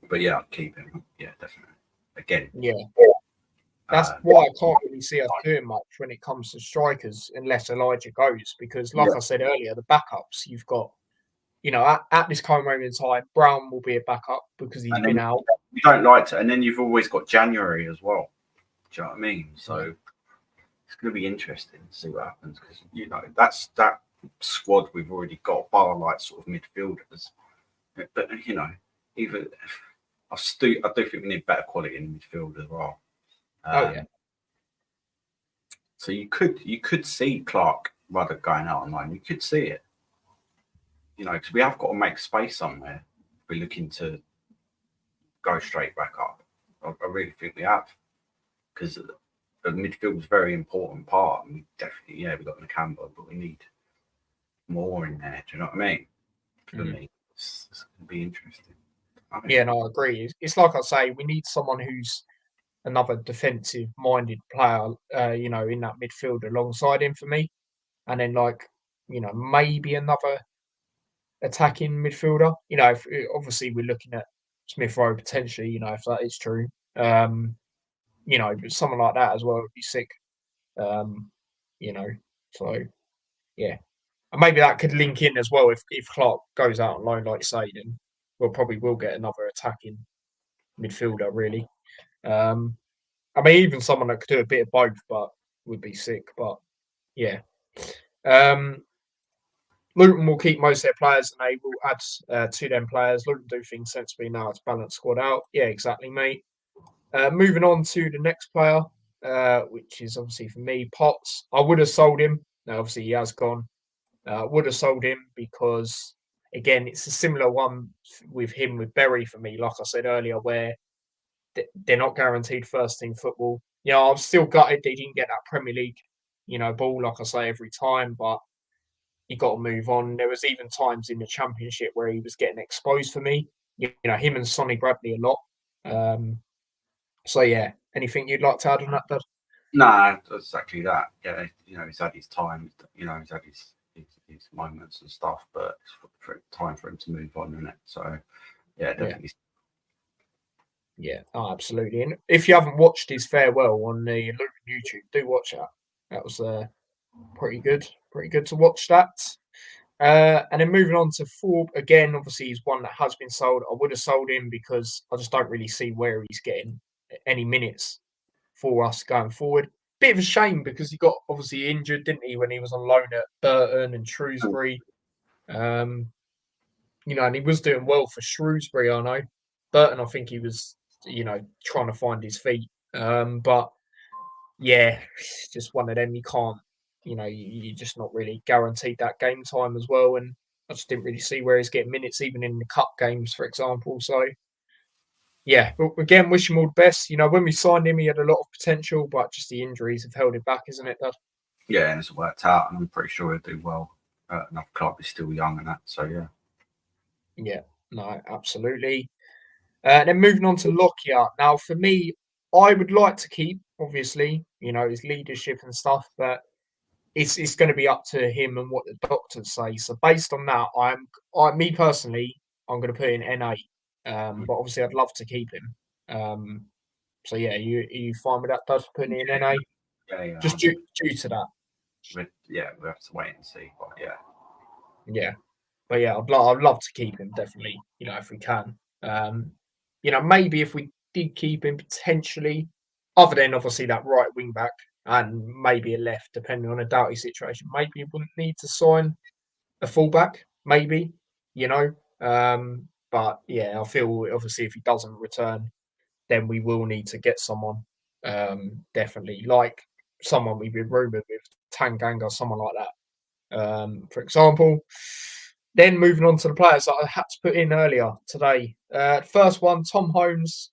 But yeah, I'll keep him. Yeah, definitely. Again. Yeah. That's why I can't really see us doing much when it comes to strikers unless Elijah goes. Because like I said earlier, the backups you've got, at this current moment in time, Brown will be a backup because he's been out. You don't like to, and then you've always got January as well. Do you know what I mean? So it's going to be interesting to see what happens because that's that squad we've already got, bar like sort of midfielders. But even I do think we need better quality in midfield as well. So you could see Clark Ruddock going out on loan. You could see it. Because we have got to make space somewhere. We're looking to go straight back up. I really think we have. Because the midfield is a very important part. And we definitely, we've got Nakamba, but we need more in there. Do you know what I mean? For me, it's going to be interesting. Yeah, no, I agree. It's like I say, we need someone who's another defensive-minded player, in that midfield alongside him for me. And then, maybe another attacking midfielder. If we're looking at Smith Rowe potentially, if that is true. But someone like that as well would be sick. So yeah. And maybe that could link in as well if Clark goes out on loan, like you say, then we'll probably get another attacking midfielder, really. Even someone that could do a bit of both, but would be sick. But yeah. Luton will keep most of their players and they will add to them players. Luton do things sensibly now to balance squad out. Yeah, exactly, mate. Moving on to the next player, which is obviously for me, Potts. I would have sold him. Now, obviously, he has gone. Would have sold him because, again, it's a similar one with him with Berry for me, like I said earlier, where they're not guaranteed first team football. I'm still gutted they didn't get that Premier League, ball, like I say, every time. But, you got to move on. There was even times in the Championship where he was getting exposed for me. You know, him and Sonny Bradley a lot. So yeah, anything you'd like to add on that, Dad? Nah, exactly that. Yeah, he's had his time. He's had his moments and stuff, but it's time for him to move on, isn't it? So yeah, definitely. Yeah, oh, absolutely. And if you haven't watched his farewell on the Luton YouTube, do watch that. That was pretty good. Pretty good to watch that. And then moving on to Forbes, again, obviously he's one that has been sold. I would have sold him because I just don't really see where he's getting any minutes for us going forward. Bit of a shame because he got obviously injured, didn't he, when he was on loan at Burton and Shrewsbury. And he was doing well for Shrewsbury, I know. Burton, I think he was, trying to find his feet. But yeah, it's just one of them you can't, you're just not really guaranteed that game time as well. And I just didn't really see where he's getting minutes, even in the cup games, for example. So yeah, but again, wish him all the best. When we signed him, he had a lot of potential, but just the injuries have held him back, isn't it, Dad? Yeah, and it's worked out, and I'm pretty sure he'll do well. Another club is still young and that, so yeah. Yeah, no, absolutely. Then moving on to Lockyer. Now, for me, I would like to keep, obviously, his leadership and stuff, but it's going to be up to him and what the doctors say. So based on that, me personally, I'm going to put in NA. But obviously, I'd love to keep him. So yeah, are you fine with that, Dad? Putting in NA? Yeah. Just due to that. We have to wait and see, but yeah. Yeah, but yeah, I'd love to keep him definitely. If we can. Maybe if we did keep him potentially, other than obviously that right wing back and maybe a left, depending on a Doughty situation, maybe we wouldn't need to sign a fullback. Maybe, but yeah, I feel obviously if he doesn't return, then we will need to get someone. Definitely, like someone we've been rumoured with, Tanganga, someone like that. For example. Then moving on to the players that I had to put in earlier today. First one, Tom Holmes.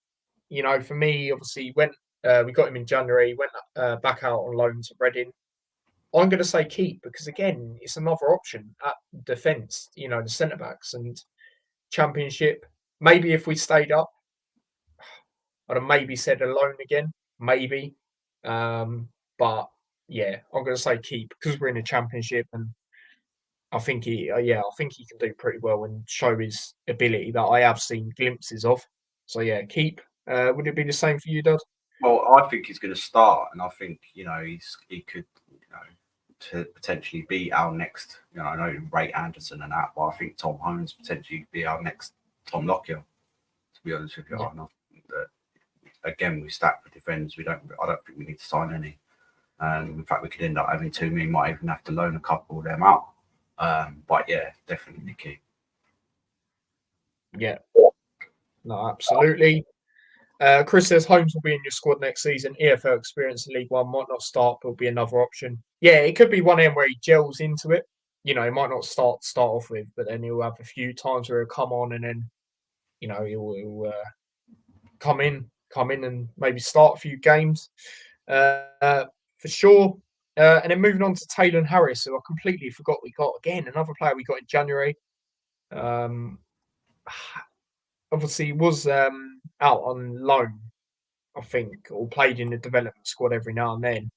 For me, obviously, we got him in January, went back out on loan to Reading. I'm going to say keep because, again, it's another option at defence, the centre backs and Championship. Maybe if we stayed up, I'd have maybe said a loan again, maybe. But yeah, I'm going to say keep because we're in the Championship and I think he can do pretty well and show his ability that I have seen glimpses of. So yeah, keep. Would it be the same for you, Dad? Well, I think he's going to start, and I think he could to potentially be our next. I know Ray Anderson and that, but I think Tom Holmes potentially be our next Tom Lockyer. To be honest with you, Yeah. and I think that again we stack for defenders. I don't think we need to sign any. In fact, we could end up having two. We might even have to loan a couple of them out. But yeah, definitely key. Yeah. No, absolutely. Chris says Holmes will be in your squad next season. EFL experience in League One might not start, but will be another option. Yeah, it could be one end where he gels into it. He might not start off with, but then he'll have a few times where he'll come on and then, he'll come in and maybe start a few games for sure. And then moving on to Taylor and Harris, who I completely forgot we got again. Another player we got in January. Obviously was out on loan, I think, or played in the development squad every now and then.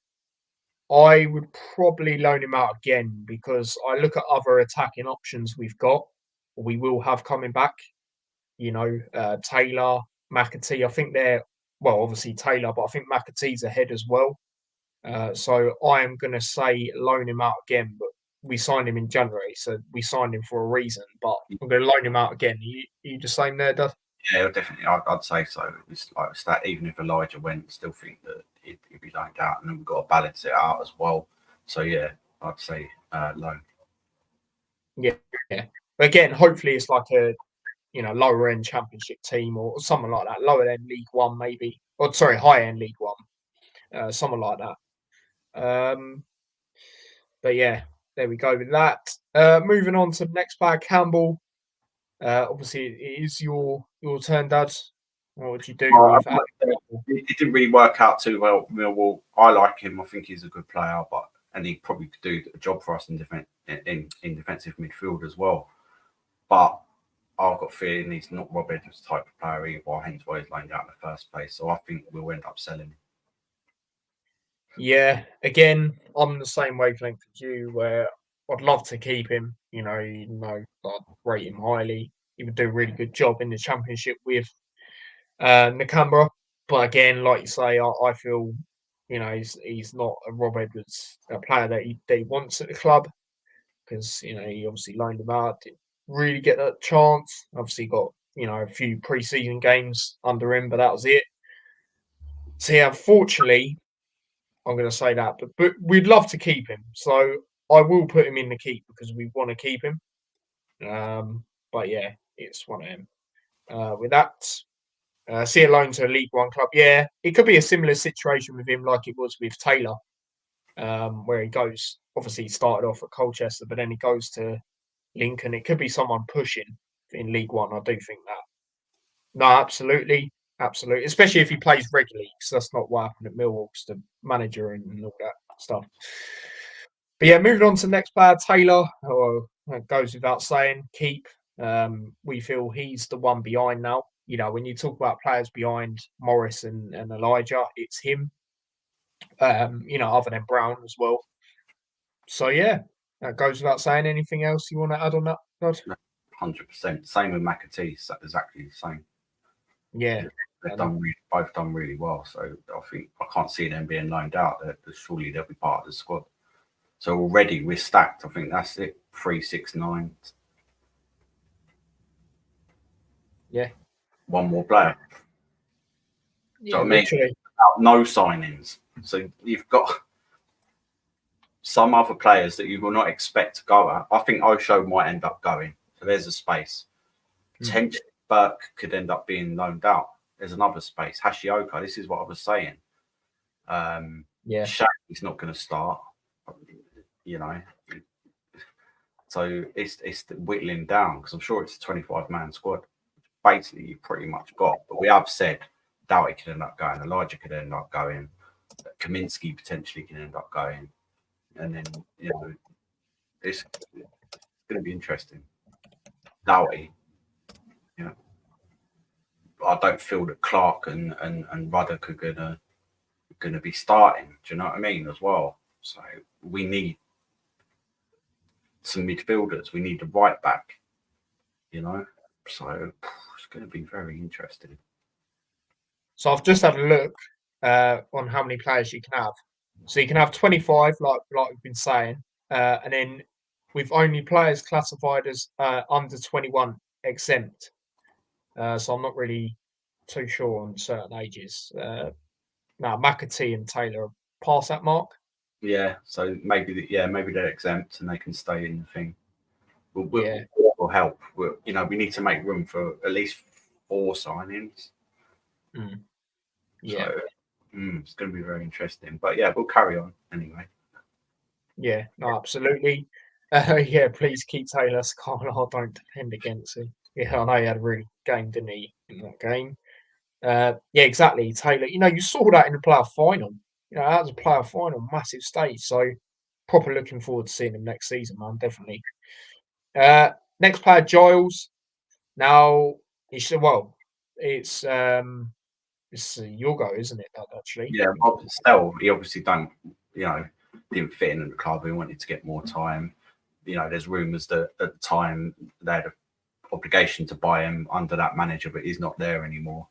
I would probably loan him out again because I look at other attacking options we've got, or we will have coming back. Taylor, McAtee. I think obviously Taylor, but I think McAtee's ahead as well. So I am going to say loan him out again, but we signed him in January, so we signed him for a reason. But I'm going to loan him out again. You the same there, Dad? Yeah, definitely. I'd say so. It's like that. Even if Elijah went, I still think that he'd be loaned out, and then we've got to balance it out as well. So yeah, I'd say loan. Yeah. Again, hopefully it's like a lower end Championship team or something like that. Lower end League One, maybe. Or sorry, high end League One. Something like that. But yeah, there we go with that. Moving on to the next player, Campbell. Obviously, it is your turn, Dad. What would you do with it didn't really work out too well. Millwall, I like him. I think he's a good player, and he probably could do a job for us in in defensive midfield as well. But I've got a feeling he's not Rob Edwards type of player either, hence why he's lined out in the first place. So I think we'll end up selling him. Yeah, again, I'm the same wavelength as you, where I'd love to keep him. I'd rate him highly. He would do a really good job in the championship with Nakamba. But again, like you say, I feel he's not a Rob Edwards player that he wants at the club, because he obviously loaned him out, didn't really get that chance. Obviously got a few pre-season games under him, but that was it. So yeah, unfortunately, I'm going to say that, but we'd love to keep him. So I will put him in the keep because we want to keep him. But yeah, it's one of them. With that, see a loan to a League One club. Yeah, it could be a similar situation with him like it was with Taylor, where he goes. Obviously, he started off at Colchester, but then he goes to Lincoln. It could be someone pushing in League One. I do think that. No, absolutely. Absolutely. Especially if he plays regularly, because that's not what happened at Millwall's, the manager and all that stuff. But yeah, moving on to the next player, Taylor. That goes without saying, keep. We feel he's the one behind now. When you talk about players behind Morris and Elijah, it's him. Other than Brown as well. So yeah, that goes without saying. Anything else you want to add on that, God? 100%. Same with McAtee, exactly the same. Yeah. They've both done really well. So I think I can't see them being loaned out. Surely they'll be part of the squad. So already we're stacked. I think that's it. 3, 6, 9. Yeah. One more player. Yeah, so, I mean, literally. No signings. So you've got some other players that you will not expect to go at. I think Osho might end up going. So there's a space. Potentially Burke could end up being loaned out. There's another space. Hashioka, this is what I was saying. Shaq's not going to start, So it's whittling down, because I'm sure it's a 25-man squad. Basically, you pretty much got. But we have said Doughty could end up going. Elijah could end up going. Kaminsky potentially can end up going. And then, it's going to be interesting. Doughty, I don't feel that Clark and Ruddock are gonna be starting. Do you know what I mean? As well, so we need some midfielders. We need the right back. So it's going to be very interesting. So I've just had a look on how many players you can have. So you can have 25, like we've been saying, and then with only players classified as under 21 exempt. So I'm not really too sure on certain ages. Now McAtee and Taylor pass that mark. Yeah, so maybe they're exempt and they can stay in the thing. Will help. We need to make room for at least 4 signings. Yeah, so, it's going to be very interesting. But yeah, we'll carry on anyway. Yeah, no, absolutely. Yeah, please keep Taylor. Carlisle don't defend against him. Yeah, I know he had a really good game, didn't he, in that game? Yeah, exactly. Taylor, you saw that in the playoff final. That was a playoff final, massive stage. So, proper looking forward to seeing him next season, man. Definitely. Next player, Giles. Now, it's your go, isn't it? Actually, yeah. Still, he obviously didn't fit in the club. He wanted to get more time. There's rumours that at the time they had an obligation to buy him under that manager, but he's not there anymore.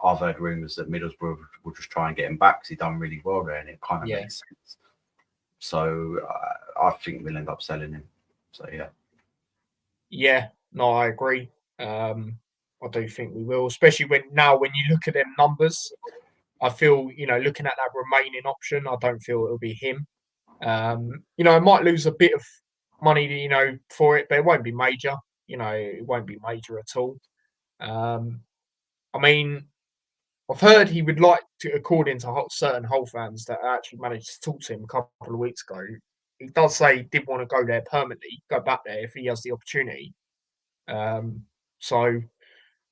I've heard rumours that Middlesbrough will just try and get him back because he's done really well there, and it kind of makes sense. So I think we'll end up selling him. So yeah. Yeah, no, I agree. I do think we will, especially when you look at them numbers. I feel, looking at that remaining option, I don't feel it'll be him. It might lose a bit of money, for it, but it won't be major. It won't be major at all. I mean, I've heard he would like to, according to certain Hull fans that actually managed to talk to him a couple of weeks ago. He does say he did want to go there permanently, go back there if he has the opportunity. So,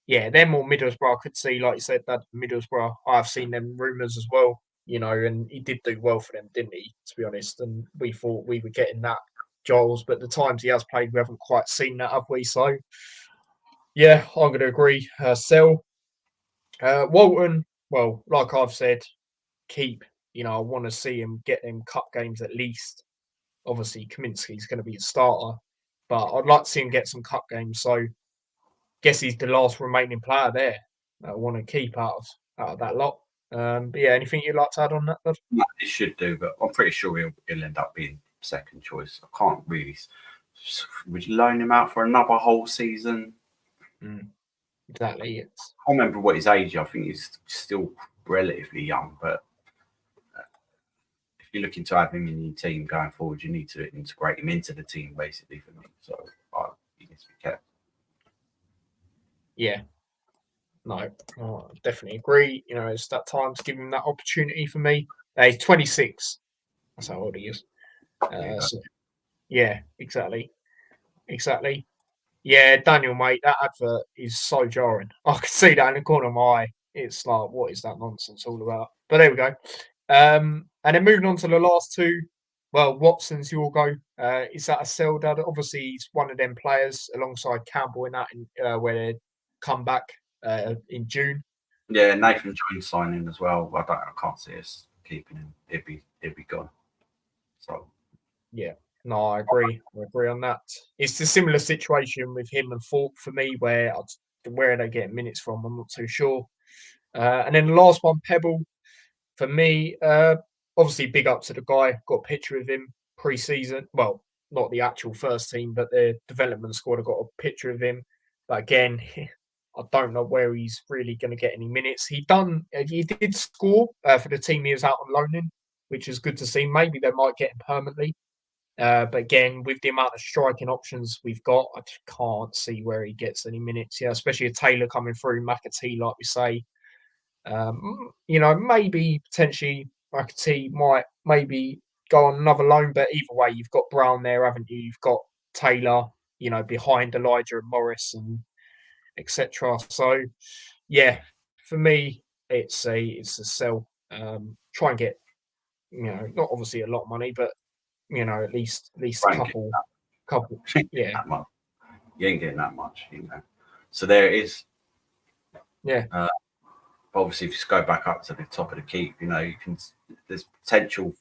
yeah, them or Middlesbrough, I could see, like you said, that Middlesbrough, I've seen them rumours as well, and he did do well for them, didn't he, to be honest? And we thought we were getting that Giles, but the times he has played, we haven't quite seen that, have we? So, yeah, I'm going to agree. Sell. Walton, well, like I've said, keep. I want to see him get them cup games at least. Obviously, Kaminsky's going to be a starter, but I'd like to see him get some cup games. So, guess he's the last remaining player there that I want to keep out of that lot. But yeah, anything you'd like to add on that, bud? No, he should do, but I'm pretty sure he'll end up being second choice. I can't really. Would you loan him out for another whole season? Exactly. Yes. I can't remember what his age is. I think he's still relatively young, but if you're looking to have him in your team going forward, you need to integrate him into the team, basically, for me. So he needs to be kept. Yeah. No, I definitely agree. It's that time to give him that opportunity for me. He's 26. That's how old he is. Yeah, exactly. Yeah, Daniel, mate, that advert is so jarring. I can see that in the corner of my eye. It's like, what is that nonsense all about? But there we go. And then moving on to the last two. Well, Watson's your go. Is that a sell, Dad? Obviously, he's one of them players alongside Campbell in that where they come back in June. Yeah, Nathan Jones signing as well. I can't see us keeping him. He'd be gone. So yeah, no, I agree. I agree on that. It's a similar situation with him and Falk for me, where are they getting minutes from? I'm not too sure. And then the last one, Pebble, for me, obviously big up to the guy. Got a picture of him pre-season. Well, not the actual first team, but the development squad. I got a picture of him. But again, I don't know where he's really going to get any minutes. He did score for the team he was out on loan in, which is good to see. Maybe they might get him permanently. But again, with the amount of striking options we've got, I just can't see where he gets any minutes. Yeah, especially a Taylor coming through, McAtee, like we say. Maybe potentially McAtee might maybe go on another loan, but either way, you've got Brown there, haven't you? You've got Taylor, behind Elijah and Morris and etc. So, yeah, for me, it's a sell. Try and get, not obviously a lot of money, but at least a couple. Yeah. You ain't getting that much, So there it is. Yeah. Obviously, if you go back up to the top of the keep, there's potential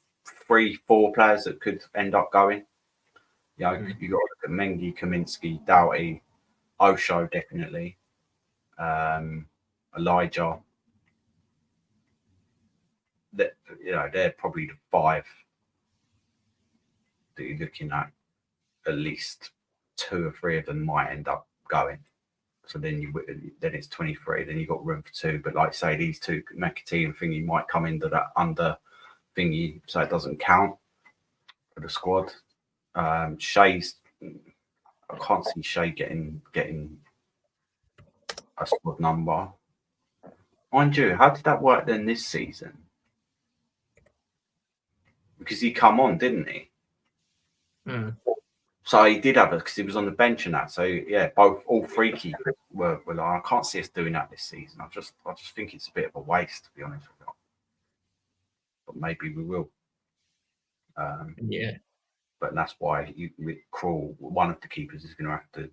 3-4 players that could end up going. You got to look at Mengi, Kaminsky, Doughty, Osho definitely, Elijah. They're probably the 5 that you're looking at. At least 2 or 3 of them might end up going. So then it's 23. Then you've got room for 2. But like say these 2, McAtee and Thingy might come into that under Thingy, so it doesn't count for the squad. Shay's, I can't see Shay getting a squad number. Mind you, how did that work then this season? Because he come on, didn't he? So he did have it because he was on the bench and that. So yeah, all 3 keepers were like, I can't see us doing that this season. I just think it's a bit of a waste, to be honest with you. But maybe we will. Yeah. But that's why Krul, one of the keepers, is going to have to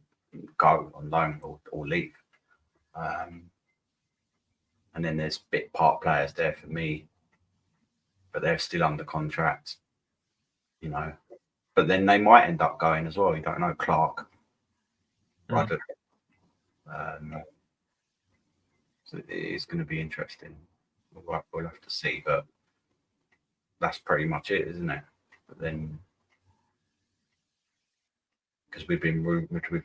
go on loan or leave. And then there's bit part players there for me, but they're still under contract. But then they might end up going as well. You don't know, Clark. So it is going to be interesting. We'll have to see, but that's pretty much it, isn't it? But then, because we've been rumoured with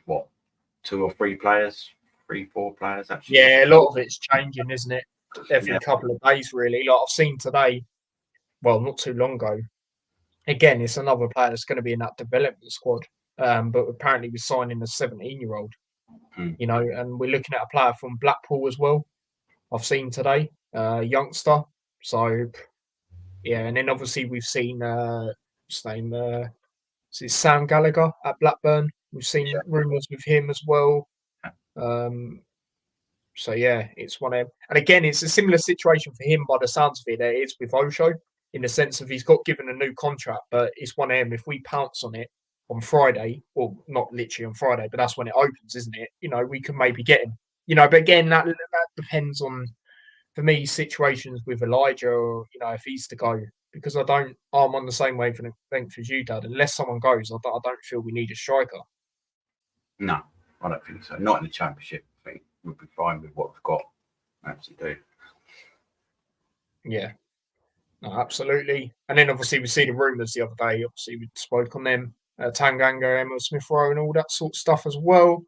2 or 3 players, 3-4 players actually. Yeah, a lot of it's changing, isn't it? Every couple of days, really. Like I've seen today, well, not too long ago. Again, it's another player that's going to be in that development squad. But apparently we're signing a 17-year-old, and we're looking at a player from Blackpool as well. I've seen today, youngster. So, yeah, and then obviously we've seen his name, Sam Gallagher at Blackburn. We've seen rumours with him as well. So yeah, it's one of them. And again, it's a similar situation for him by the sounds of it. There is with Osho, in the sense of he's got given a new contract, but it's one of them. If we pounce on it, on Friday, well, not literally on Friday, but that's when it opens, isn't it? We could maybe get him. But again, that depends on, for me, situations with Elijah, or if he's to go, because I'm on the same wavelength as you, Dad. Unless someone goes, I don't feel we need a striker. No, I don't think so. Not in the Championship. I think we'll be fine with what we've got. Absolutely. Yeah, no, absolutely. And then obviously we see the rumours the other day. Obviously we spoke on them, Tanganga, Emma Smith Rowe, and all that sort of stuff as well.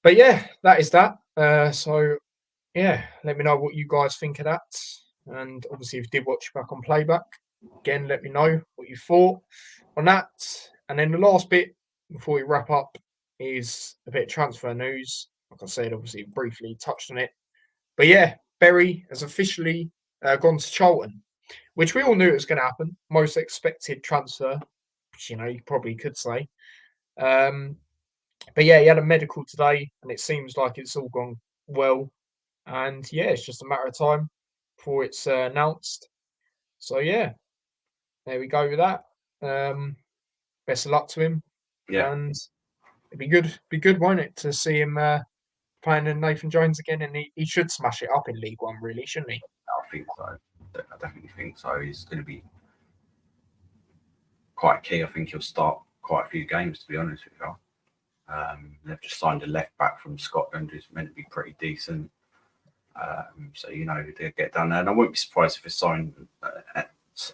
But yeah, that is that. So yeah, let me know what you guys think of that. And obviously, if you did watch back on playback, again, let me know what you thought on that. And then the last bit before we wrap up is a bit of transfer news. Like I said, obviously, briefly touched on it. But yeah, Berry has officially gone to Charlton, which we all knew it was going to happen. Most expected transfer, which, you probably could say. But yeah, he had a medical today, and it seems like it's all gone well. And yeah, it's just a matter of time before it's announced. So yeah, there we go with that. Best of luck to him. Yeah, And it'd be good, won't it, to see him playing in Nathan Jones again? And he should smash it up in League One, really, shouldn't he? I think so. I definitely think so. He's going to be quite key. I think he'll start quite a few games, to be honest with you. They've just signed a left back from Scotland who's meant to be pretty decent. So, they'll get done there. And I wouldn't be surprised if they sign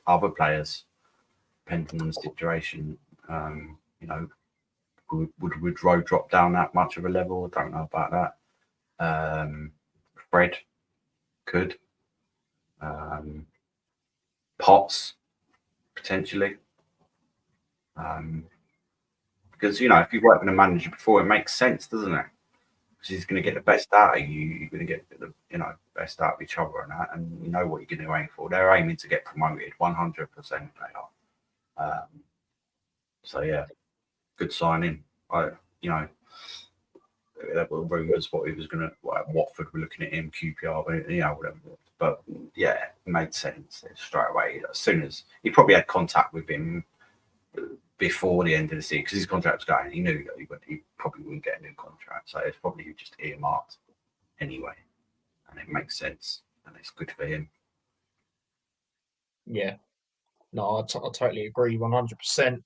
other players, depending on the situation. Would Rowe drop down that much of a level? I don't know about that. Fred could. Potts, potentially. Because, if you've worked with a manager before, it makes sense, doesn't it? Because he's going to get the best out of you. You're going to get the best out of each other and that, and you know what you're going to aim for. They're aiming to get promoted, 100% they are. So yeah, good signing. There were rumours what he was going to. Watford were looking at him, QPR, but whatever. But yeah, it made sense straight away. As soon as he probably had contact with him before the end of the season, because his contract was going, he knew that he probably wouldn't get a new contract, so it's probably just earmarked anyway, and it makes sense, and it's good for him. Yeah, no, I totally agree, 100%.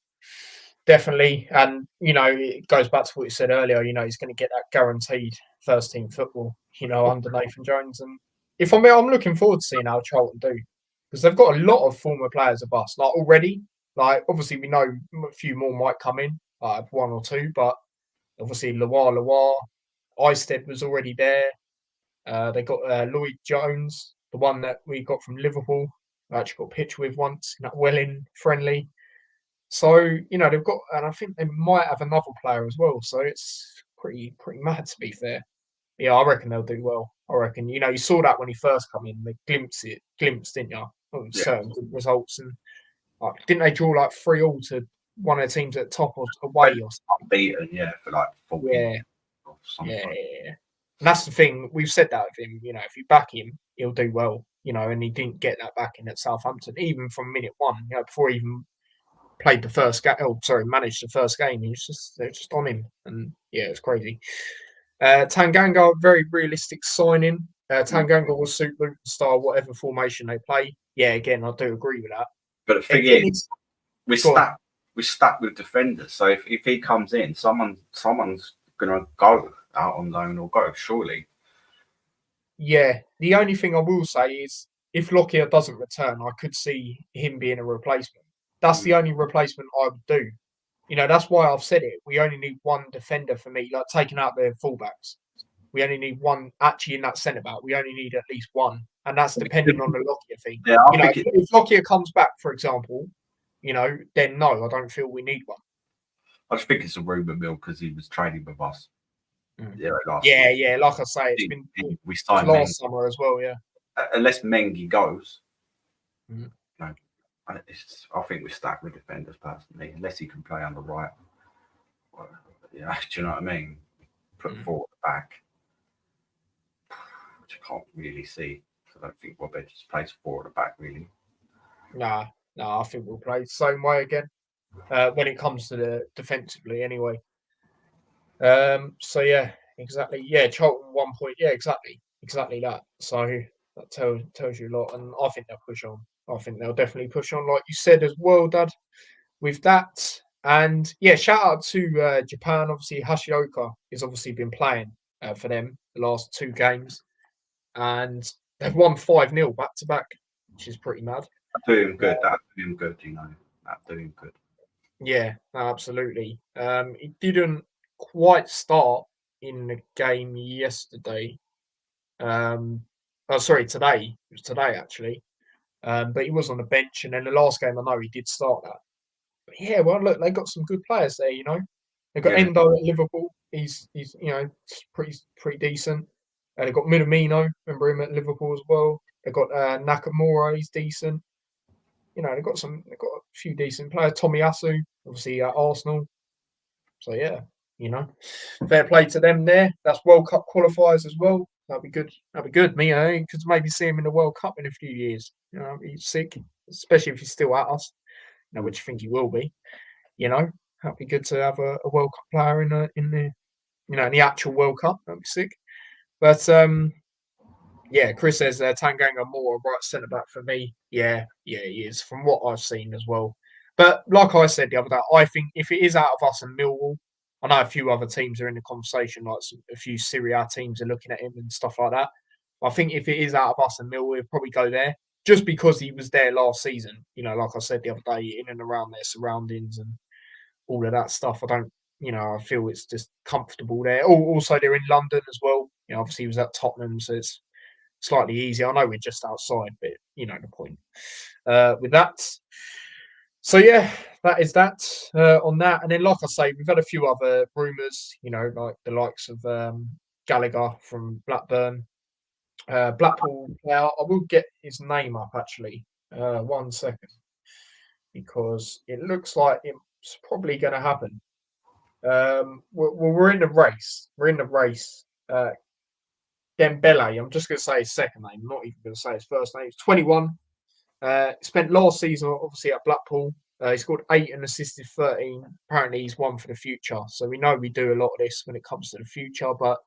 Definitely, and it goes back to what you said earlier. He's going to get that guaranteed first team football. Under Nathan Jones, and I'm looking forward to seeing how Charlton do, because they've got a lot of former players of us already. Obviously, we know a few more might come in, one or two, but obviously Loire, Eisted was already there. They got Lloyd Jones, the one that we got from Liverpool. I actually got a pitch with once in that Welling friendly. So they've got, and I think they might have another player as well. So it's pretty mad, to be fair. Yeah, I reckon they'll do well. I reckon you saw that when he first come in. They glimpsed, didn't you? Certain good results, and didn't they draw 3-3 to one of the teams at the top or away or something? Beaten, yeah, for 40 yeah. And that's the thing. We've said that with him. If you back him, he'll do well. And he didn't get that backing at Southampton, even from minute one. Before he even played the first game. Oh, sorry, managed the first game. They're just on him, and yeah, it's crazy. Tanganga, very realistic signing. Tanganga will suit Luton style, whatever formation they play. Yeah, again, I do agree with that. But the thing is, we're stuck with defenders. So if he comes in, someone's going to go out on loan or go, surely. Yeah, the only thing I will say is if Lockyer doesn't return, I could see him being a replacement. That's the only replacement I would do. That's why I've said it. We only need one defender for me, taking out their fullbacks. We only need one, actually, in that centre back. We only need at least one. And that's depending on the Lockyer thing. Yeah, if Lockyer comes back, for example, then no, I don't feel we need one. I just think it's a rumour mill because he was training with us. Yeah, like I say, it's been we signed last summer as well, yeah. Unless Mengi goes, I think we're stuck with defenders personally, unless he can play on the right. Do you know what I mean? Put forward the back, which I can't really see. I don't think Robert just plays forward the back really. Nah, I think we'll play the same way again. when it comes to the defensively anyway. So yeah, exactly. Yeah, Charlton 1 point. Yeah, exactly that. So that tells you a lot, and I think they'll push on. I think they'll definitely push on, like you said as well, Dad. With that, and yeah, shout out to Japan. Obviously, Hashioka has obviously been playing for them the last 2 games, and they've won 5-0 back to back, which is pretty mad. That do him good. That do him good. You know, that do him good. Yeah, absolutely. He didn't quite start in the game yesterday. Sorry, today. It was today actually. But he was on the bench, and then the last game I know he did start that. But yeah, well, look, they got some good players there. You know, they've got Yeah, Endo at Liverpool. He's pretty decent. They've got Minamino. Remember him at Liverpool as well. They've got Nakamura. He's decent. You know, they've got a few decent players. Tomiyasu, obviously at Arsenal. So yeah, you know, fair play to them there. That's World Cup qualifiers as well. That'd be good. That'd be good. Me, could maybe see him in the World Cup in a few years. You know, he's sick, especially if he's still at us. You know, which I think he will be. You know, that'd be good to have a World Cup player in the actual World Cup. That'd be sick. But yeah, Chris says Tanganga more a right centre back for me. Yeah, he is from what I've seen as well. But like I said the other day, I think if it is out of us and Millwall, I know a few other teams are in the conversation, like a few Serie A teams are looking at him and stuff like that. I think if it is out of us and Millwall, we'll probably go there just because he was there last season. You know, like I said the other day, in and around their surroundings and all of that stuff. I feel it's just comfortable there. Also, they're in London as well. You know, obviously he was at Tottenham, so it's slightly easier. I know we're just outside, but you know the point with that. So yeah, that is that on that. And then, like I say, we've had a few other rumours. You know, like the likes of Gallagher from Blackburn, Blackpool player. I will get his name up actually. 1 second, because it looks like it's probably going to happen. We're in the race. We're in the race. Dembele. I'm just going to say his second name. I'm not even going to say his first name. He's 21. Spent last season obviously at Blackpool. He scored 8 and assisted 13. Apparently, he's one for the future. So we know we do a lot of this when it comes to the future. But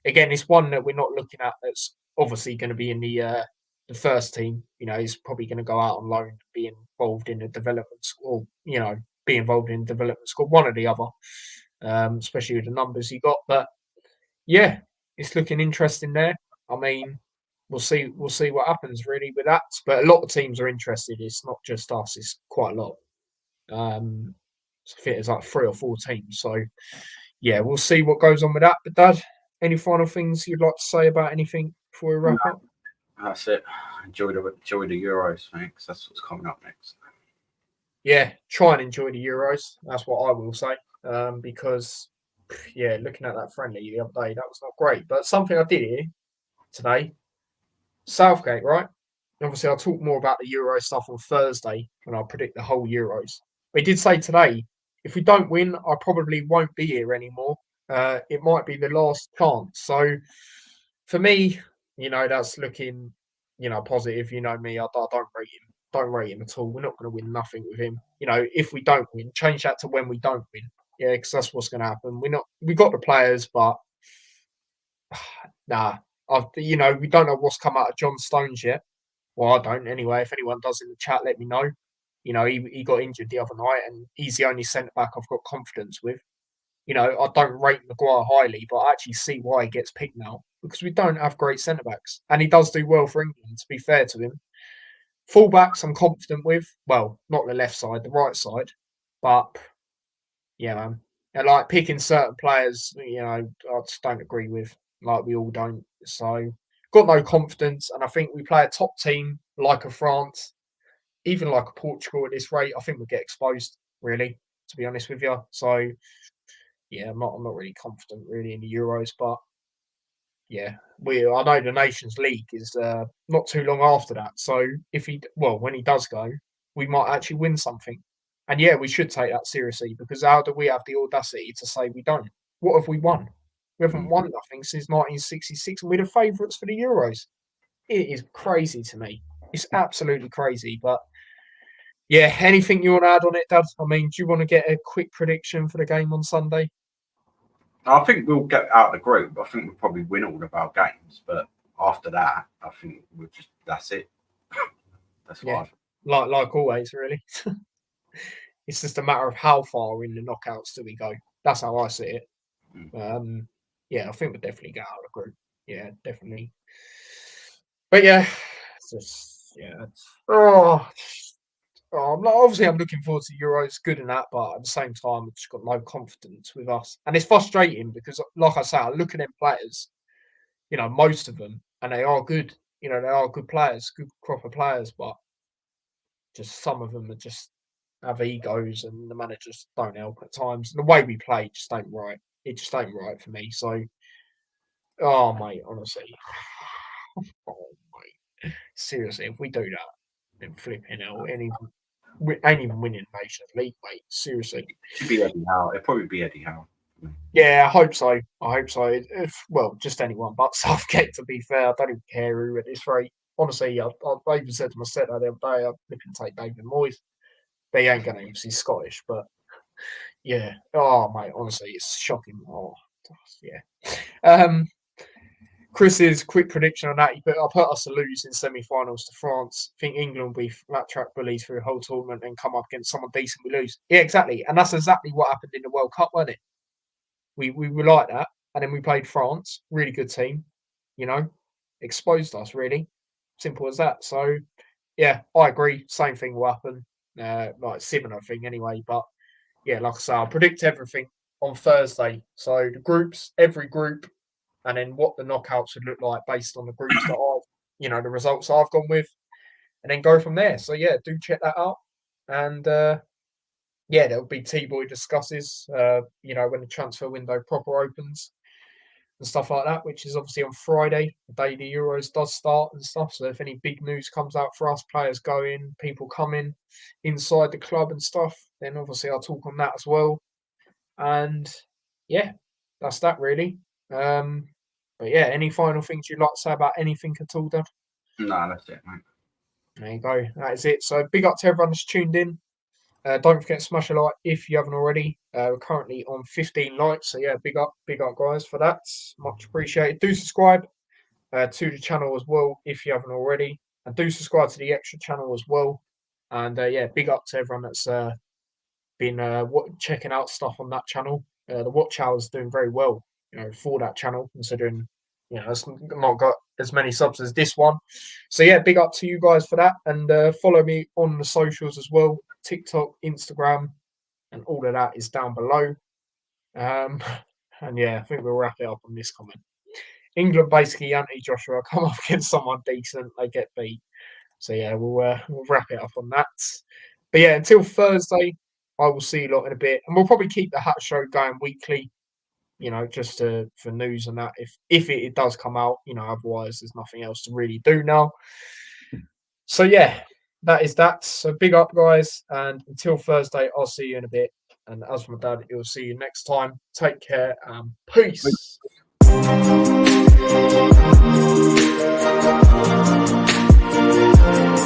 again, it's one that we're not looking at that's obviously going to be in the first team. You know, he's probably going to go out on loan, be involved in the development school. You know, be involved in development school, one or the other. Especially with the numbers he got. But yeah, it's looking interesting there. I mean, we'll see what happens really with that. But a lot of teams are interested. It's not just us. It's quite a lot. I think it's like 3 or 4 teams. So yeah, we'll see what goes on with that. But Dad, any final things you'd like to say about anything before we wrap up? that's it. Enjoy the Euros, thanks. That's what's coming up next. Yeah, try and enjoy the Euros. That's what I will say. Because yeah, looking at that friendly the other day, that was not great. But something I did hear today, Southgate, right? Obviously, I'll talk more about the Euro stuff on Thursday when I predict the whole Euros. But he did say today, if we don't win, I probably won't be here anymore. It might be the last chance. So for me, you know, that's looking, you know, positive. You know me, I don't rate him. Don't rate him at all. We're not going to win nothing with him. You know, if we don't win, change that to when we don't win. Yeah, because that's what's going to happen. We got the players, but nah. We don't know what's come out of John Stones yet. Well, I don't anyway. If anyone does in the chat, let me know. You know, he got injured the other night, and he's the only centre back I've got confidence with. You know, I don't rate Maguire highly, but I actually see why he gets picked now because we don't have great centre backs, and he does do well for England. To be fair to him, fullbacks I'm confident with. Well, not the left side, the right side, but yeah, man. And like picking certain players, you know, I just don't agree with. Like we all don't. So got no confidence, and I think we play a top team like a France, even like a Portugal at this rate. I think we'll get exposed. Really, to be honest with you. So yeah, I'm not really confident really in the Euros, but yeah, I know the Nations League is not too long after that. So when he does go, we might actually win something. And yeah, we should take that seriously because how do we have the audacity to say we don't? What have we won? We haven't won nothing since 1966, and we're the favourites for the Euros. It is crazy to me. It's absolutely crazy. But Yeah, anything you want to add on it, Dad? I mean, do you want to get a quick prediction for the game on Sunday? I think we'll get out of the group. I think we'll probably win all of our games, but after that, I think that's it. That's Yeah, what like always, really. It's just a matter of how far in the knockouts do we go. That's how I see it. Yeah, I think we'll definitely get out of the group. Yeah, definitely. But yeah, it's just obviously I'm looking forward to Euros, good and that, but at the same time, I've just got no confidence with us, and it's frustrating because, like I say, I look at them players, most of them, and they are good. They are good players, good crop of players, but just some of them are just have egos, and the managers don't help at times. And the way we play just ain't right. It just ain't right for me. So, oh mate, honestly, oh mate, seriously, if we do that, then flipping hell, we ain't even winning Nations League, mate. Seriously, it should be Eddie Howe. It'll probably be Eddie Howe. Yeah, I hope so. Well, just anyone but Southgate, to be fair. I don't even care who at this rate. Honestly, I even said to my set the other day, I'd flip and take David Moyes. They ain't going to use he's Scottish, but yeah. Oh, mate, honestly, it's shocking. Oh, yeah. Chris's quick prediction on that, I'll put us to lose in semi-finals to France. I think England will be flat track bullies through the whole tournament and come up against someone decent, we lose. Yeah, exactly. And that's exactly what happened in the World Cup, wasn't it? We were like that, and then we played France, really good team, exposed us, really. Simple as that. So, yeah, I agree. Same thing will happen. Like similar thing anyway. But, yeah, like I say, I'll predict everything on Thursday. So, the groups, every group, and then what the knockouts would look like based on the groups that the results I've gone with, and then go from there. So, yeah, do check that out. And, yeah, there'll be T-Boy discusses, when the transfer window proper opens and stuff like that, which is obviously on Friday, the day the Euros does start and stuff. So if any big news comes out for us, players going, people coming inside the club and stuff, then obviously I'll talk on that as well. And yeah, that's that really. But yeah, any final things you'd like to say about anything at all, Dad? No, that's it, mate. There you go. That is it. So big up to everyone that's tuned in. Don't forget to smash a like if you haven't already. We're currently on 15 likes, so yeah, big up, guys, for that. Much appreciated. Do subscribe to the channel as well if you haven't already, and do subscribe to the extra channel as well. And yeah, big up to everyone that's been checking out stuff on that channel. The watch hours doing very well, for that channel, considering it's not got as many subs as this one. So yeah, big up to you guys for that, and follow me on the socials as well. TikTok, Instagram, and all of that is down below. And yeah, I think we'll wrap it up on this comment. England basically anti-Joshua come up against someone decent, they get beat. So yeah, we'll wrap it up on that. But yeah, until Thursday, I will see you lot in a bit, and we'll probably keep the Hat Show going weekly. Just for news and that. If it does come out, otherwise there's nothing else to really do now. So yeah. That is that. So big up, guys. And until Thursday, I'll see you in a bit. And as for my dad, he'll see you next time. Take care and peace.